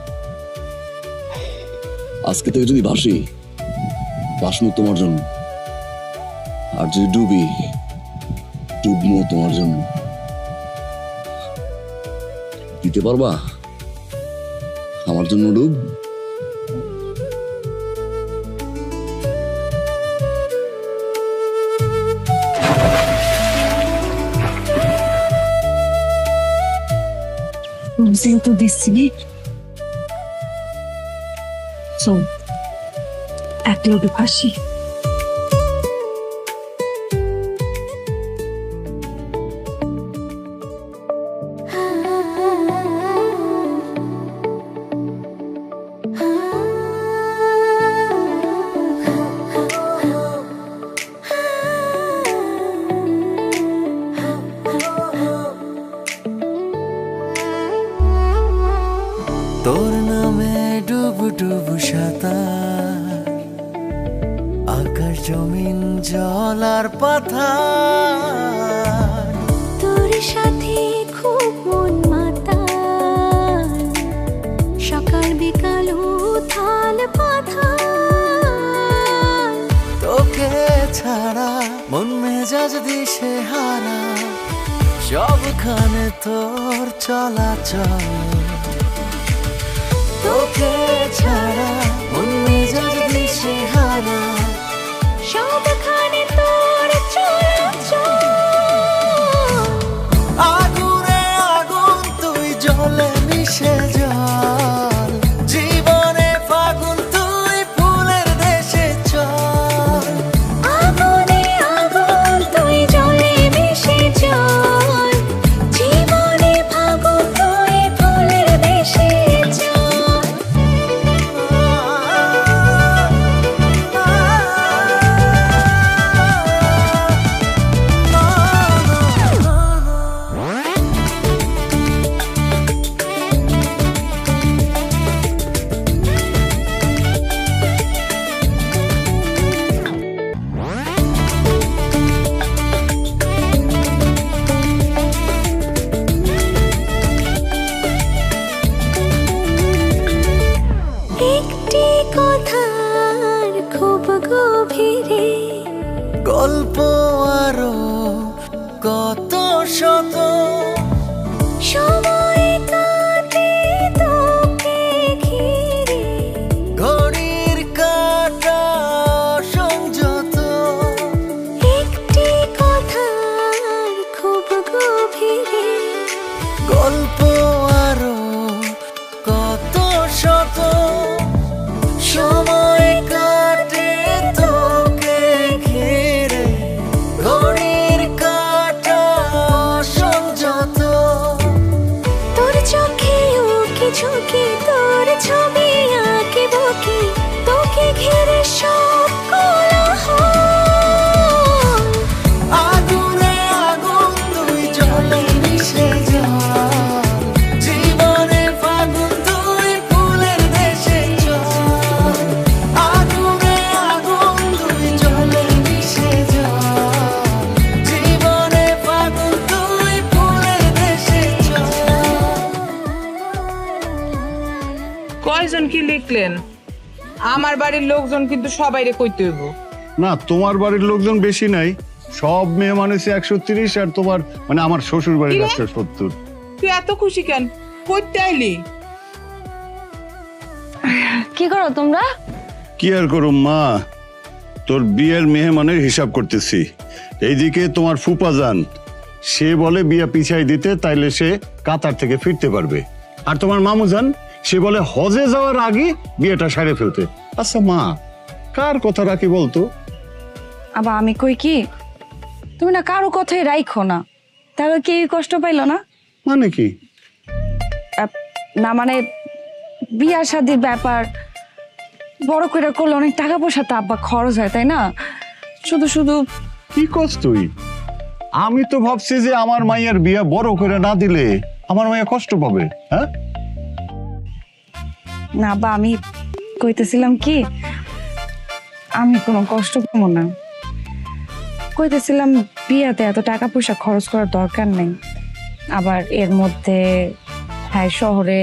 আজকে থেকে যদি ভাসি, ভাসমু তোমার জন্য, আর যদি ডুবি, ডুবমু তোমার জন্য। দিতে পারবা আমার জন্য ডুব? যেহেতু দিচ্ছি, চল এক লোটে ফাঁসি। তোর নামে ডুবু ডুবু সাঁতার, আকাশ জমিন জল আর পাথার, তোর সাথে খুব মন মাতাল, সকাল বিকাল উথাল পাথাল, তোকে ছাড়া মন মেজাজ দিশে হারা, সবখানে তোর চলাচল, তোকে ছাড়া মন মেজাজ দিশে হারা, সবখানে তোর চলাচল। আগুনে আগুন তুই জলে মিশে জল, জীবনে ফাগুন তুই ফুলের দেশে চল। আগুনে আগুন তুই জলে মিশে জল, জীবনে ফাগুন তুই ফুলের দেশে চল। একটি কথার খুব গভীরে গল্প আরো কত শত, সময় কাটে তোকে ঘিরে, ঘড়ির কাঁটা সংযত, একটি কথার খুব গভীরে গল্প আরো কত শত, সময় কাটে তোকে ঘিরে, ঘড়ির কাঁটা সংযত, তোর চোখে উকি ঝুঁকি তোর ছবি আঁকে বুকে, তোকে ঘিরে সব কোলাহল। আগুনে আগুন তুই জলে মিশে জল, জীবনে ফাগুন তুই ফুলের দেশে চল। আগুনে আগুন তুই জলে মিশে জল, জীবনে ফাগুন তুই ফুলের দেশে চল। কয়জন কি লিখলেন? আমার বাড়ির লোকজন কিন্তু সবাইরে কইতে হইব। না, তোমার বাড়ির লোকজন বেশি নাই, সব মেয়ে মানুষ 130 আর তোমার মানে আমার শ্বশুর বাড়ির 170। তুই এত খুশি কেন? কইতে আইলি? কি করো তোমরা? কি আর করুম মা, তোর বিয়ের মেহমানের হিসাব করতেছি। এইদিকে তোমার ফুপা যান, সে বলে বিয়া পিছাই দিতে, তাইলে সে কাতার থেকে ফিরতে পারবে। আর তোমার মামু যান, সে বলে হজে যাওয়ার আগে বিয়েটা সারে ফেলতে। আচ্ছা মা, কার কথা রাখি বলতো? আবার আমি কই কি, তুমি না কারো কথাই রাইখো না, তাহলে কি কষ্ট পাইলো না? মানে কি? না মানে বিয়া শাদির ব্যাপার বড় করে করলে অনেক টাকা পয়সা তো আব্বা খরচ হয়, তাই না? শুধু শুধু কি করছ তুই? আমি তো ভাবছি যে আমার মাইয়ার বিয়া বড় করে না দিলে আমার মাইয়া কষ্ট পাবে। হ্যাঁ না বা আমি কইতেছিলাম কি, আমি কোনো কষ্ট পাবো না। কইতেছিলাম বিয়াতে এত টাকা পয়সা খরচ করার দরকার নেই। আবার এর মধ্যে হ্যাঁ শহরে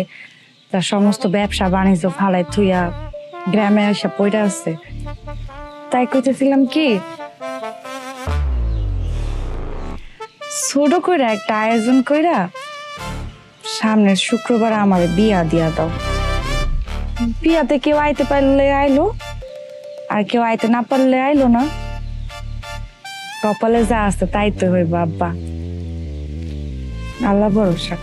তার সমস্ত ব্যবসা বাণিজ্য ফালাই থুইয়া গ্রামে আসা পয়টা আছে। তাই কইতেছিলাম কি, ছোট কইরা একটা আয়োজন কইরা সামনের শুক্রবার আমার বিয়া দিয়া দাও। বিয়াতে কেউ আইতে পারলে আইলো, আর কেউ আইতে না পারলে আইলো না। কপালে যা আছে তাই তো হইব আব্বা, আল্লাহ ভরসা।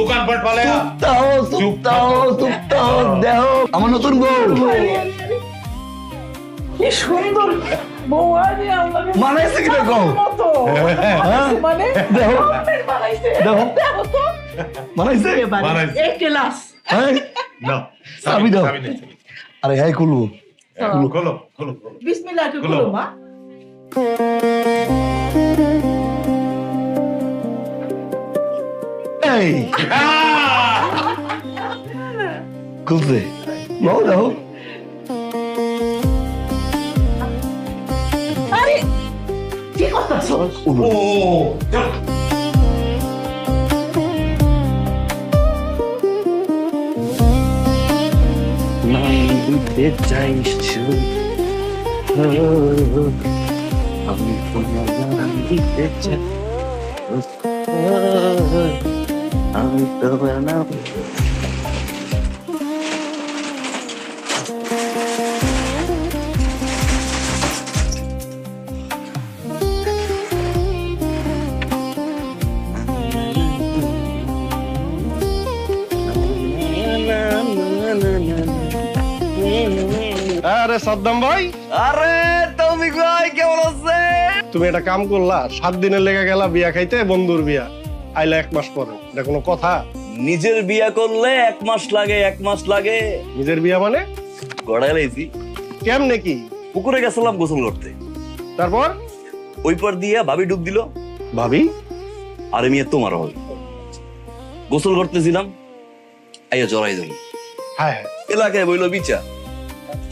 দোকানপাট পালে দেহ আমার নতুন বউ কি সুন্দর বউ আনি আল্লাহ মানাইছে কি দেখো মানে দেখো বানাইছে দেখো দেখো তো মানাইছে এক ক্লাস না চাবি দাও আরে হ্যাঁ খুলবো খোলো খোলো বিসমিল্লাহ খুলো মা এই খুলছে বউ দেখো আরে কি করতেছস ও দিতে চাইছ আমি তোমার নাম দিতে চাই আমি তোমার নাম আরে সাদ্দাম ভাই, আরে তৌফিক ভাই কেমন আছে? তুমি একটা কাম করলা, 7 দিনের লেগে গেলা বিয়া খাইতে, বন্ধুর বিয়া আইলা 1 মাস পরে, এটা কোনো কথা? নিজের বিয়া করলে 1 মাস লাগে, 1 মাস লাগে। নিজের বিয়া মানে? গড়াই লাইছি। কেমনে কি? পুকুরে গেছিলাম গোসল করতে, তারপর ওই পার দিয়া ভাবি ডুব দিল। ভাবি? আরে মিয়া তোমার হবে। গোসল করতেছিলাম, আইয়া জড়াই দিল। হ্যাঁ এলাকায় বইলো বিচা,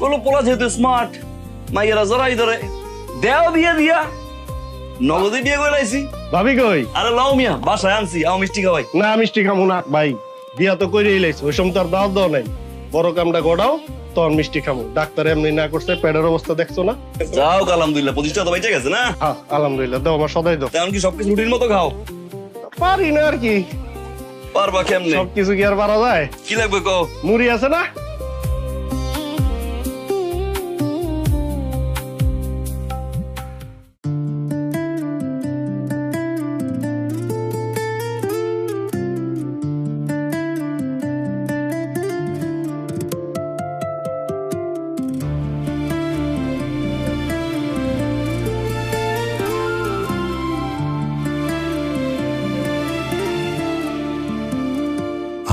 কোনো পোলা যেহেতু স্মার্ট, মাইয়ারা জড়াই ধরে, দেও বিয়ে দিয়া নগদে বিয়ে করে লাইছি। ভাবি কই? আরে লাও মিয়া, বাসায় আনছি, আও মিষ্টি খাওয়াই। না মিষ্টি খামু না ভাই, বিয়া তো কইরেই লাইছি, ওই সময় তো আর দাওয়াত দাও নাই। বড় কামটা গড়াও, তখন মিষ্টি খামু। ডাক্তার এমনি না করছে, পেটের অবস্থা দেখছো না? যাও আলহামদুলিল্লাহ, প্রতিষ্ঠা তো বেঁচে গেছে না? হ্যাঁ আলহামদুলিল্লাহ, দাও আমার সদাই দাও। তেমন কি সবকিছু রুটির মতো খাও? পারি না আর কি। পারবা কেমনে? সবকিছু কি আর পারা যায়? কি লাগবে কও? মুড়ি আছে না?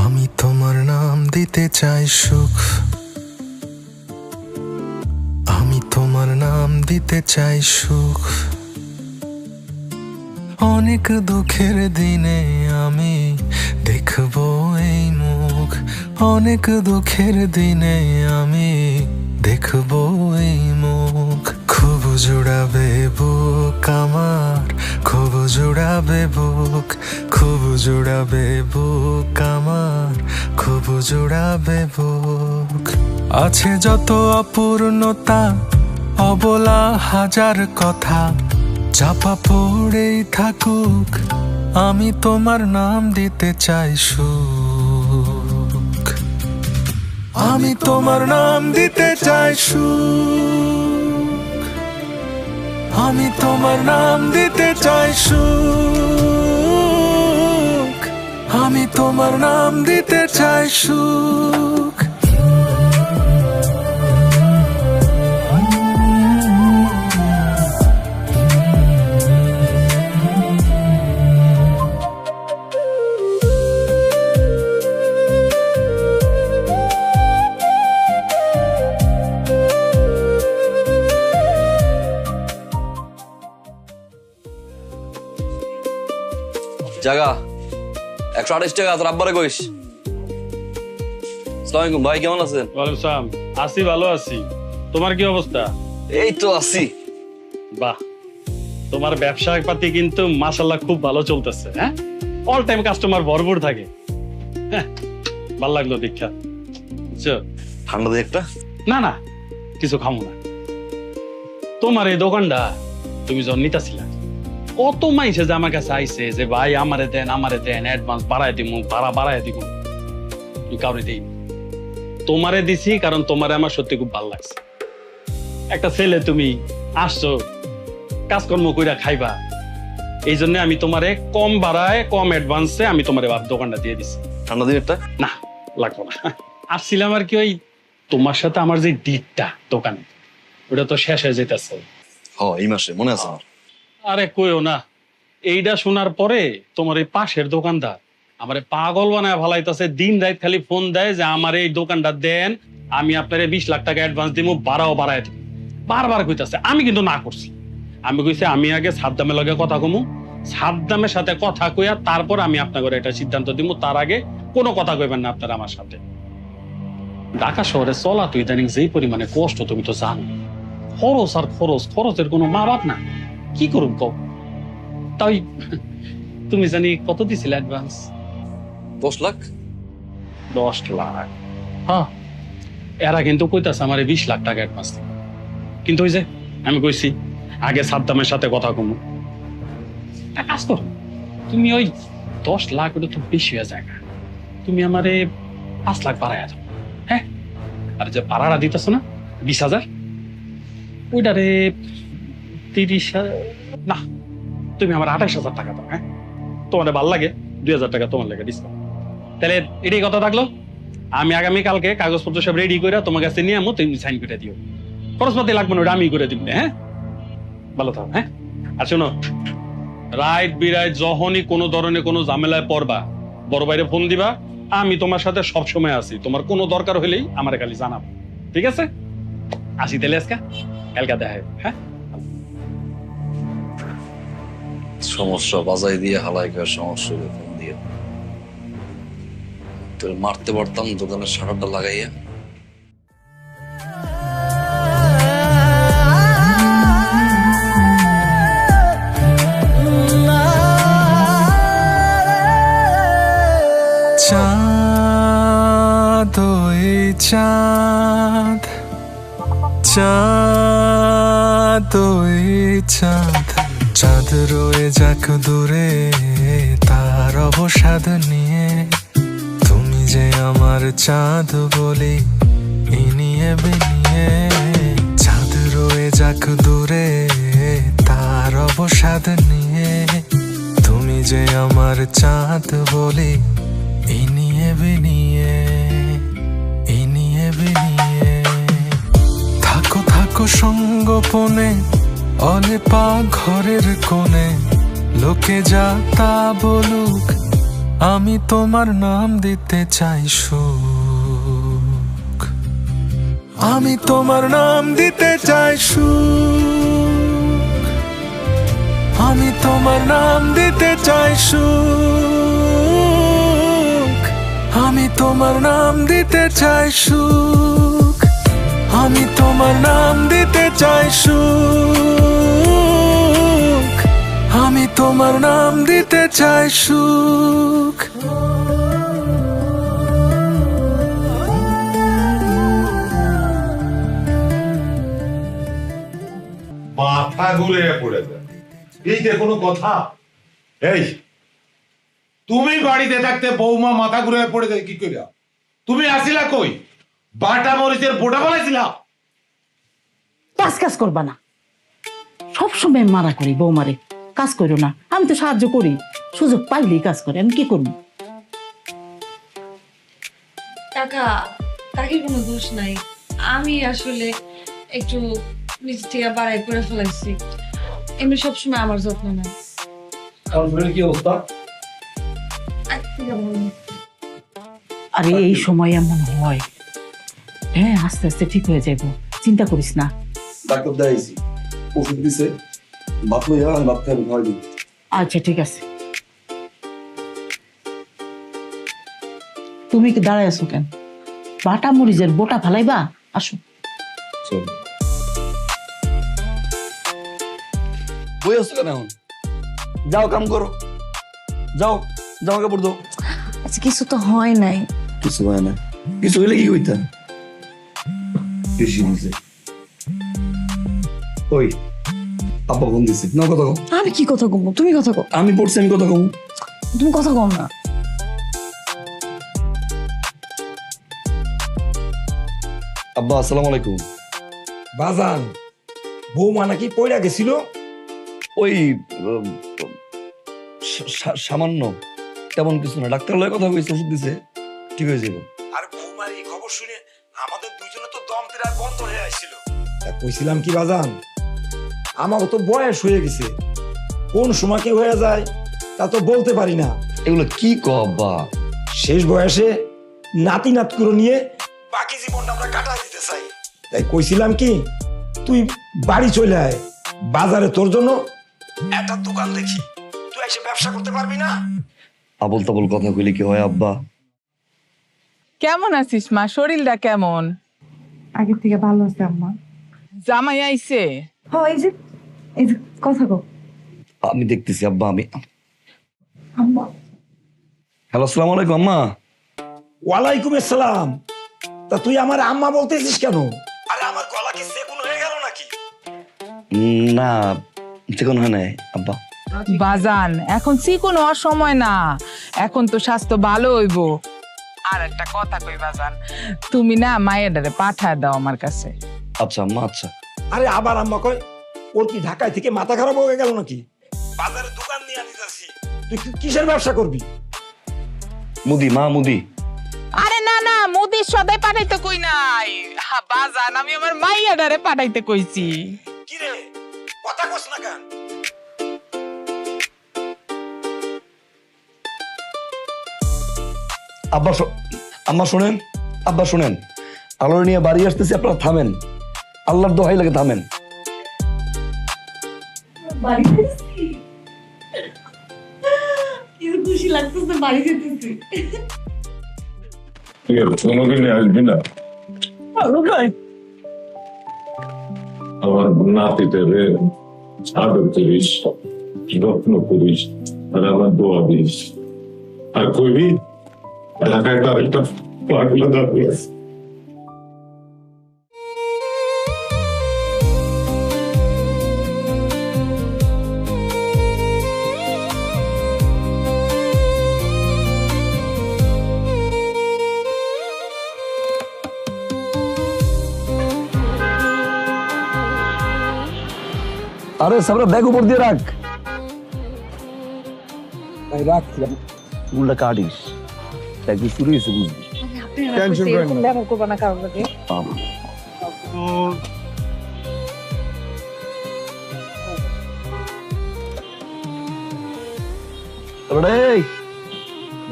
আমি তোমার নাম দিতে চাই সুখ, আমি তোমার নাম দিতে চাই সুখ। অনেক দুঃখের দিনে আমি দেখবো এই মুখ, অনেক দুঃখের দিনে আমি দেখবো এই মুখ। খুব জুড়াবে বুক আমার, খুব জুড়াবে বুক, খুব জুড়াবে বুক আমার, খুব জুড়াবে বুক। আছে যত অপূর্ণতা, অবলা হাজার কথা, চাপা পড়েই থাকুক, আমি তোমার নাম দিতে চাই সুখ। আমি তোমার নাম দিতে চাই সুখ, আমি তোমার নাম দিতে চাই সুখ, আমি তোমার নাম দিতে চাই সুখ। জাগা 128 টাকা, তোর আব্বারে কইস। আসসালামু আলাইকুম ভাই, কেমন আছেন? ওয়ালাইকুম সালাম। আছি, ভালো আছি। তোমার কি অবস্থা? এই তো আছি। বাহ, তোমার ব্যবসা পাতি কিন্তু মাশাআল্লাহ খুব ভালো চলতেছে। হ্যাঁ, অল টাইম কাস্টমার ভরপুর থাকে। হ্যাঁ, ভালো লাগলো দীক্ষা। বুঝছো? ঠান্ডা দিয়ে একটা? না না, কিছু খামো না। তোমার এই দোকানটা তুমি যখন নিতাছিলা, কত মাইসে যে আমার কাছে আইছে যে ভাই আমারে দেন, অ্যাডভান্স বাড়াই দিব, ভাড়া বাড়াই দিব। কাউরে দেই, তোমারে দিছি কারণ তোমারে আমার সত্যি খুব ভালো লাগছে। একটা ছেলে, তুমি আসছো কাজকর্ম কইরা খাইবা, এই জন্য আমি তোমারে কম ভাড়ায় কম অ্যাডভান্সে আমি তোমারে দোকানটা দিয়ে দিছি। ঠান্ডা দিনেরটা না লাগবো না। আসছিলাম আর কি ওই তোমার সাথে আমার যে ডিটটা দোকানে ওটা তো শেষ হয়ে যেতেছে। এই মাসে মনে আছে আমার। আরে কইও না, এইটা শোনার পরে তোমার এই পাশের দোকানদার আমারে পাগল বানায় ভালাইতেছে। দিন রাত খালি ফোন দেয় যে আমার এই দোকানটা দেন, আমি আপনার 20 লাখ টাকা অ্যাডভান্স দিব, বাড়ায় দিব। বারবার কইতাছে, আমি কিন্তু না করছি। আমি কইছি আমি আগে সাদ্দামের লগে কথা কমু, সাদ্দামের সাথে কথা কইয়া তারপর আমি আপনাকে একটা সিদ্ধান্ত দিব। তার আগে কোনো কথা কইবেন না আপনারা আমার সাথে। ঢাকা শহরে চলা তো ইদানিং যেই পরিমাণে কষ্ট তুমি তো জানো। খরচ আর খরচের কোনো মা বাপ না, কি করুন কও। তাই তুমি জানি কত দিছিল অ্যাডভান্স? 10 লাখ। 10 লাখ? হ্যাঁ, এরা কিন্তু কইতাছে আমার 20 লাখ টাকা অ্যাডভান্স। কিন্তু ওই যে আমি কইছি আগে সাদ্দামের সাথে কথা কমু। কাজ করো, তুমি ওই 10 লাখ ওটা তো বেশি হয়ে যায় না, তুমি আমারে 5 লাখ বাড়াইয়া দাও। হ্যাঁ, আর যে ভাড়াটা দিতেছ না 20,000, ওইটারে 30,000 না, তুমি আমার 28,000 টাকা দাও। হ্যাঁ, তোমার ভাল লাগে 2,000 টাকা তোমার লাগে ডিসকাউন্ট। তাহলে এটাই কথা থাকলো। আমি আগামী কালকে কাগজপত্র সব রেডি করে তোমার কাছে নিয়ে আমো, তুমি সাইন করে দিও। খরচপাতি লাগবে না, ওটা আমি করে দিব। হ্যাঁ, ভালো থাকো। হ্যাঁ, আর শোনো, রাইট বিরাইট যখনই কোনো ধরনের কোনো ঝামেলায় পড়বা, বড় বাইরে ফোন দিবা। আমি তোমার সাথে সব সময় আছি, তোমার কোনো দরকার হলেই আমার খালি জানাবো। ঠিক আছে? আসি তাহলে আজকে, কালকে দেখা হবে। হ্যাঁ, সমস্যা বাজাই দিয়ে হালাই করে সমস্যা ফোন দিয়ে তোর মারতে পারতাম দোকানের শাটারটা লাগাইয়া। চাঁদ ওই চাঁদ, চাঁদ ওই চাঁদ, চাঁদ রয়ে যাক দূরে তার অবসাদ নিয়ে। তুমি যে আমার চাঁদ বলি ইনিয়ে বিনিয়ে। চাঁদ রয়ে যাক দূরে তার অবসাদ নিয়ে। তুমি যে আমার চাঁদ বলি ইনিয়ে বিনিয়ে, ইনিয়ে বিনিয়ে। থাকো থাকো সঙ্গোপনে অলেপা ঘরের কোণে, লোকে যা তা বলুক আমি তোমার নাম দিতে চাই সুখ। আমি তোমার নাম দিতে চাই সুখ। আমি তোমার নাম দিতে চাই সুখ। আমি তোমার নাম দিতে চাই সুখ। আমি তোমার নাম দিতে চাই সুখ। আমি তোমার নাম দিতে চাই সুখ। মাথা ঘুরে পড়ে যায়। এইটা কোনো কথা? এই তুমি বাড়িতে থাকতে বৌমা মাথা ঘুরে পড়ে যায় কি কইরা? তুমি আসিলা কই? বাটা মরিচের বোটা বলাইছিলা? কাজ করবা না, সবসময় মারা করি বৌমারে। কাজ করো না, আমি তো সাহায্য করি, সুযোগ পাইলেই কাজ করে। আমি কি করবো? কাকা, কাকির কোনো দোষ নাই। আমি আসলে একটু নিজ থেকে বাড়াই করে ফেলাইছি। এমনি সবসময় আমার যত্ন নেয়। কি অবস্থা? আরে এই সময় এমন হয়। হ্যাঁ, আস্তে আস্তে ঠিক হয়ে যাবো, চিন্তা করিস না। ডাক্তার দেখাইছি, ওষুধ দিছে, ভাত লইয়া আমি ভাত খাই খাওয়াই দিই। আচ্ছা ঠিক আছে। তুমি কি দাঁড়ায় আছো কেন? বাটা মরিচের বোটা ফালাইবা, আসো। চল বই আসছো কেন এখন? যাও কাম করো, যাও জামা কাপড় দাও। আচ্ছা, কিছু তো হয় নাই। কিছু হয় না, কিছু হইলে কি হইতা? বেশি দিছে। ওই আব্বা ফোন দিছে, না কথা কও। আমি কি কথা কমু? তুমি কথা কও। আমি পড়ছি, আমি কথা কও। তুমি কথা কও না। আব্বা আসসালামু আলাইকুম। বাজান, বৌমা নাকি পড়ে গেছিল? ওই সামান্য। তেমন কিছু না, ডাক্তার লয় কথা কইছে, ওষুধ দিছে, ঠিক হয়ে যাবে। আর বৌমার এই খবর শুনে আমাদের দুইজনে তো দম প্রায় বন্ধ হয়ে আসছিল। তা কইছিলাম কি বাজান, আমাকে তো বয়স হয়ে গেছে, কোন সময় কি হয়ে যায় তা তো বলতে পারি না। এগুলো কি কবা? শেষ বয়সে নাতি নাত করে নিয়ে বাকি জীবনটা আমরা কাটাই দিতে চাই। তাই কইছিলাম কি, তুই বাড়ি চলে আয়, বাজারে তোর জন্য একটা দোকান দেখি, তুই এসে ব্যবসা করতে পারবি না? আবল তাবল কথা কইলে কি হয় আব্বা? কেমন আছিস মা? শরীরটা কেমন? আগের থেকে ভালো আছে আম্মা। জামাই আইছে? হ্যাঁ, এই যে কথা কও। আমি দেখতেছি আব্বা। আমি আম্মা। হ্যালো, আসসালামু আলাইকুম আম্মা। ওয়ালাইকুম আসসালাম। তা তুই আমার আম্মা বলতেছিস কেন? আরে আমার গলা কি সেকুন হয়ে গেল নাকি? না, চিকন হয় নাই আব্বা। বাজান, এখন চিকন হওয়ার সময় না, এখন তো স্বাস্থ্য ভালো হইব। আর একটা কথা কই বাজান, তুমি না মায়েরারে পাঠায় দাও আমার কাছে। আচ্ছা আম্মা, আচ্ছা। আরে আবার আম্মা কয়, ওর কি ঢাকায় থেকে মাথা খারাপ হয়ে গেল নাকি? বাজারে দোকান নিয়ে আনি যাচ্ছি, তুই কিসের ব্যবসা করবি? মুদি মা, মুদি। আরে না না, মুদির সদাই পাঠাইতে কই নাই বাজান, আমি আমার মাইয়াডারে পাঠাইতে কইছি। কি রে, কথা কস না কেন? আব্বা আম্মা শোনেন, আব্বা শোনেন, আলোর নিয়ে বাড়ি আসতেছি, আপনারা থামেন, আল্লাহর দোহাই লাগে থামেন। খুশি লাগতেছে, বাড়ি যেতেছি। তোমাকে নিয়ে আসবি না? আমার নাতিদের আদর করিস, যত্ন করিস, আর আমার দোয়া দিস। আর কইবি এলাকায় তার একটা পাগলা দাবি আছে। আরে সাবরা ব্যাগ উপর দিয়ে রাখ। রাখ, উল্টা কাটিস, ব্যাগ চুরি হয়েছে বুঝবি। টেনশন করেন না, ব্যবহার করব না কারোর লাগে।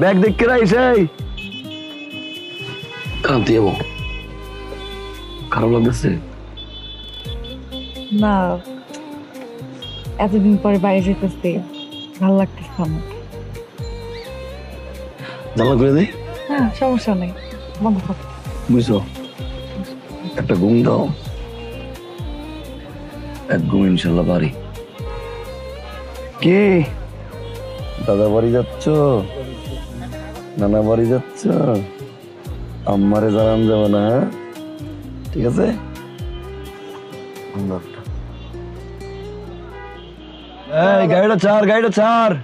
ব্যাগ দেখে রাইস। কান্তি যাবো, খারাপ লাগতেছে না, এতদিন পরে বাইরে যেতেছি, ভালো লাগতেছে আমার। জানলা করে দে। হ্যাঁ, সমস্যা নেই, বন্ধ কর। বুঝছো, একটা ঘুম দাও, এক ঘুম ইনশাল্লাহ বাড়ি। কি দাদা বাড়ি যাচ্ছ, নানা বাড়ি যাচ্ছ, আম্মারে জানান যাবে না? ঠিক আছে, এই গাড়িটা ছাড়, গাড়িটা ছাড়।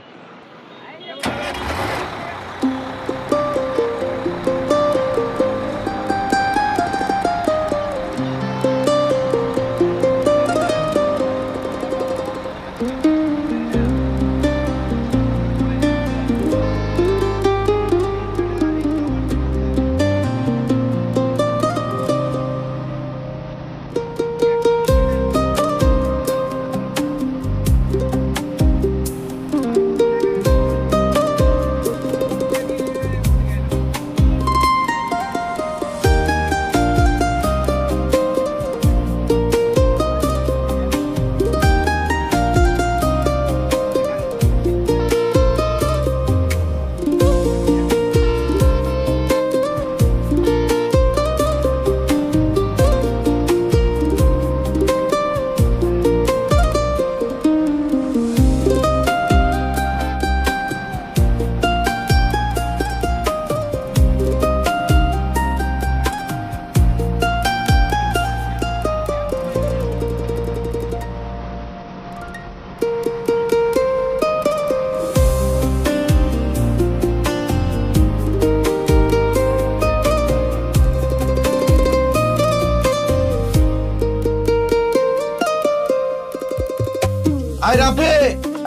আই রাফে,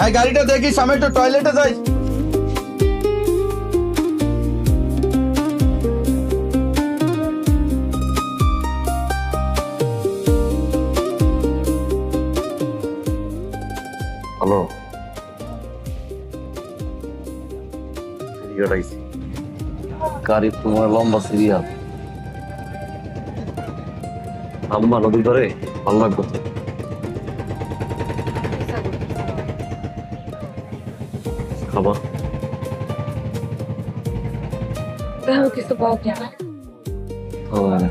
এই গাড়িটা দেখিস, আমি একটু টয়লেটে যাই। গাড়ি তোমার লম্বা সিরিয়াল আম্মা নদীর ধারে ভালো লাগবে তো। খাবা দেখো কিছু পাও কিনা খাবা না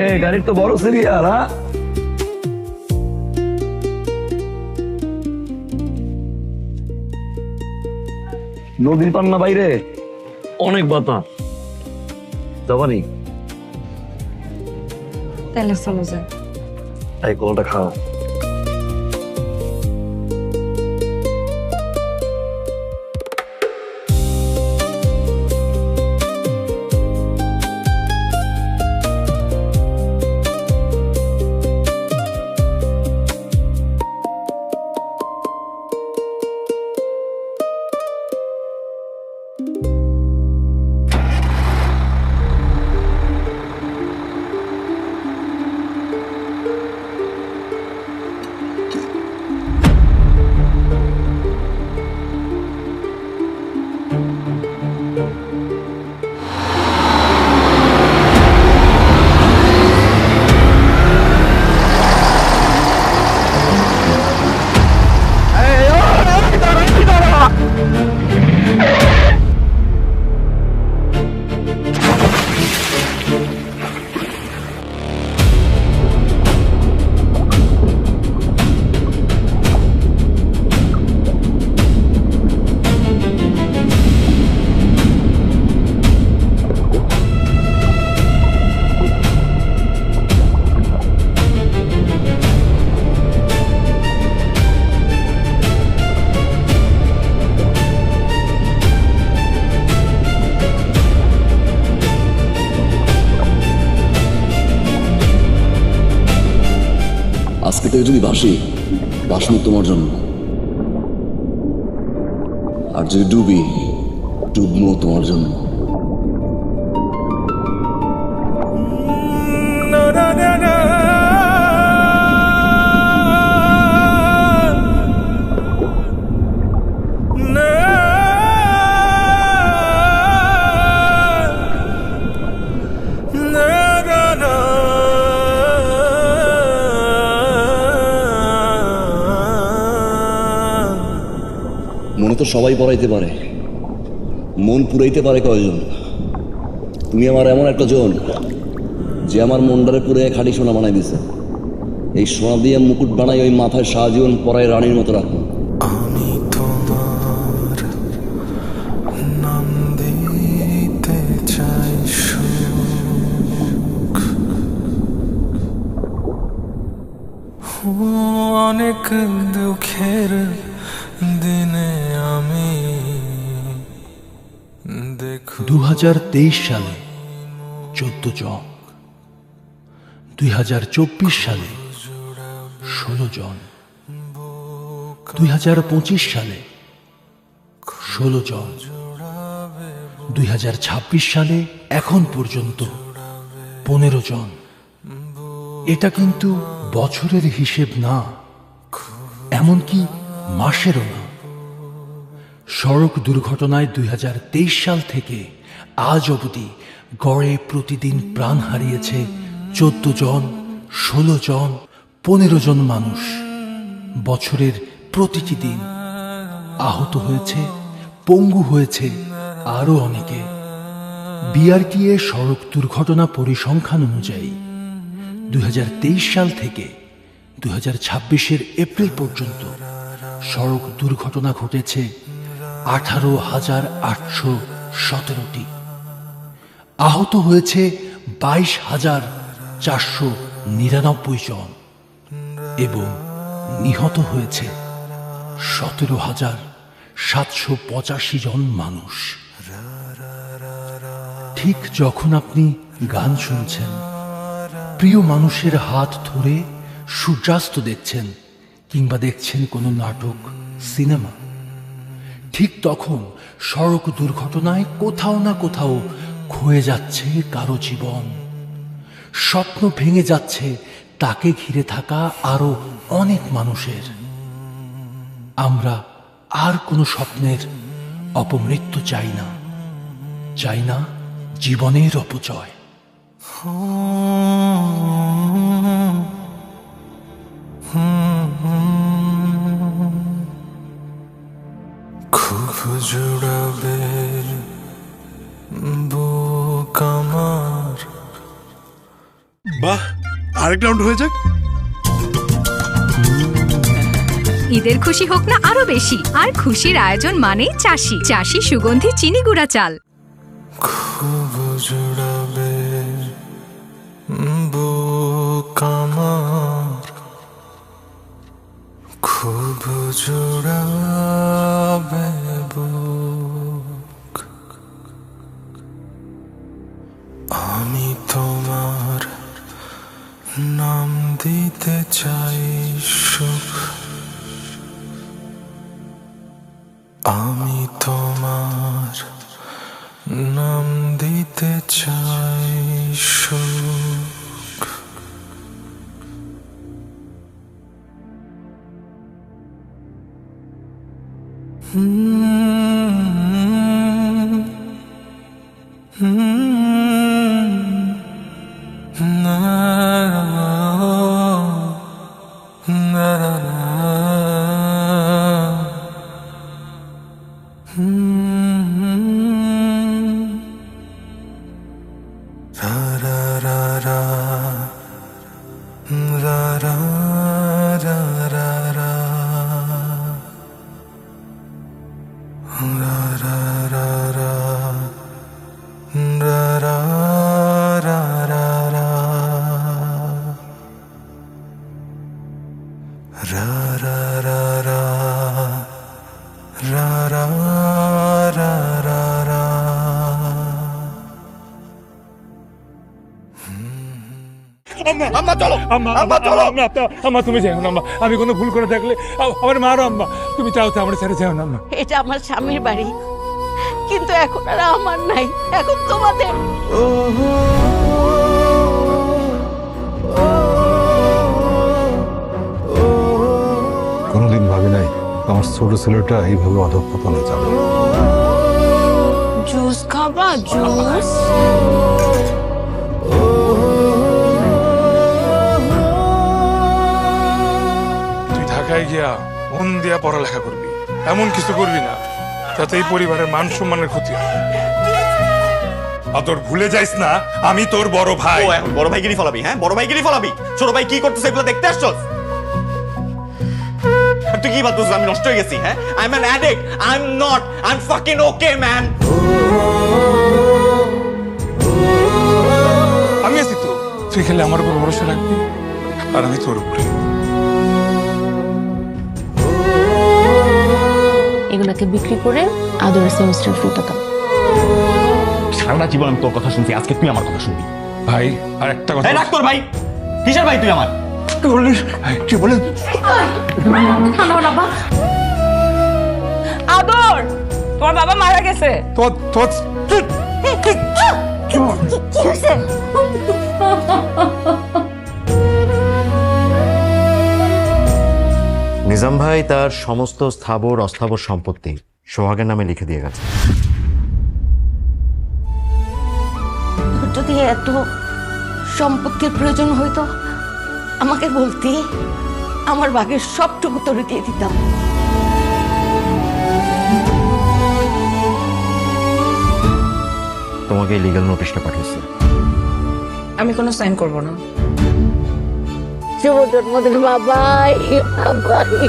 এই গাড়ির তো বড় সিরিয়াল। হ্যাঁ নদীর পান্না বাইরে অনেক বাতাস যাবানি তাহলে চলো যাই। এই কলটা খাও। আজকে থেকে যদি বাসি বাসমুখ তোমার জন্য, আর যদি ডুবি ডুবমো তোমার জন্য। মনে তো সবাই পড়াইতে পারে, মন পুরাইতে পারে কয়জন? তুমি আমার এমন একটা জন যে আমার মনটারে পুরে খাঁটি সোনা বানাই দিছে। এই সোনা দিয়ে মুকুট বানাই ওই মাথায় সারাজীবন পরায় রানীর মতো রাখো। আমি তোমার নাম দিতে চাই সুখ, অনেক দুঃখের দিনে আমি 2023 সালে 14 জন, 2024 সালে 16 জন, 2025 সালে 16 জন, 2026 সালে এখন পর্যন্ত 15 জন। এটা কিন্তু বছরের হিসেব না, এমনকি মাসেরও না। সড়ক দুর্ঘটনায় 2023 সাল থেকে আজ অবধি গড়ে প্রতিদিন প্রাণ হারিয়েছে 14 জন, 16 জন, 15 জন মানুষ। বছরের প্রতিটি দিন আহত হয়েছে, পঙ্গু হয়েছে আরো অনেকে। বিআরটিএ সড়ক দুর্ঘটনা পরিসংখ্যান অনুযায়ী 2023 সাল থেকে 2026-এর এপ্রিল পর্যন্ত সড়ক দুর্ঘটনা ঘটেছে 18,817টি। আহত হয়েছে 22,499 জন এবং নিহত হয়েছে 17,785 জন মানুষ। ঠিক যখন আপনি গান শুনছেন, প্রিয় মানুষের হাত ধরে সূর্যাস্ত দেখছেন কিংবা দেখছেন কোনো নাটক, সিনেমা, ঠিক তখন সড়ক দুর্ঘটনায় কোথাও না কোথাও ক্ষয়ে যাচ্ছে কারো জীবন। স্বপ্ন ভেঙে যাচ্ছে তাকে ঘিরে থাকা আরো অনেক মানুষের। আমরা আর কোনো স্বপ্নের অপমৃত্যু চাই না, চাই না জীবনের অপচয়। খুব জুড়াবে বুক আমার। বাহ, আরেক রাউন্ড হয়ে যাক। ঈদের খুশি হোক না আরো বেশি, আর খুশির আয়োজন মানেই চাষি। চাষি সুগন্ধি চিনি গুঁড়া চাল। খুব জুড়াবে বুক আমার, খুব জুড়াবে বুক। আমি তোমার নাম দিতে চাই সুখ, আমি তোমার নাম দিতে চাই সুখ। আম্মা তুমি যাও না আম্মা, আমি কোনো ভুল করে থাকলে আমার মারো আম্মা, তুমি চাও তো আমার ছেড়ে যাও না আম্মা। এটা আমার স্বামীর বাড়ি, কিন্তু এখন আর আমার নাই, এখন তোমাদের। কোনোদিন ভাবি নাই আমার ছোট ছেলেটা এইভাবে অধঃপতনে যাবে। জুস খাবা? জুস? তুই ঢাকায় গিয়া মন দিয়া পড়ালেখা করবি, এমন কিছু করবি না যাতে এই পরিবারের মান সম্মানের ক্ষতি হয়। তোর ভুলে যাইস না আমি তোর বড় ভাই। এখন বড় ভাইগিরি ফলাবি? হ্যাঁ, বড় ভাইগিরি ফলাবি? ছোট ভাই কি করতেছে এগুলো দেখতে আসছস? তুই কি ভাবছিস আমি নষ্ট হয়ে গেছি? হ্যাঁ, I am an addict. I am not, I am fucking okay man. আমি আছি তো, তুই খেলে আমার উপর ভরসা রাখবি আর আমি তোর উপরে। এগুলাকে বিক্রি করে আদরের সেমিস্টার ফি টাকা। সারা জীবন আমি তোর কথা শুনছি, আজকে তুই আমার কথা শুনবি? ভাই আর একটা কথা। রাখ তোর ভাই, কিসের ভাই তুই আমার? তুই বলিস কি বলিস? আদর, তোমার বাবা মারা গেছে। নিজাম ভাই তার সমস্ত স্থাবর অস্থাবর সম্পত্তি সোহাগের নামে লিখে দিয়ে গেছে। যদি এত সম্পত্তির প্রয়োজন হইতো আমাকে বলতি, আমার ভাগের সবটুকু তোরে দিয়ে দিতাম। তোমাকে লিগ্যাল নোটিশটা পাঠিয়েছে। আমি কোনো সাইন করব না। শুভ জন্মদিন বাবাই, বাবাই।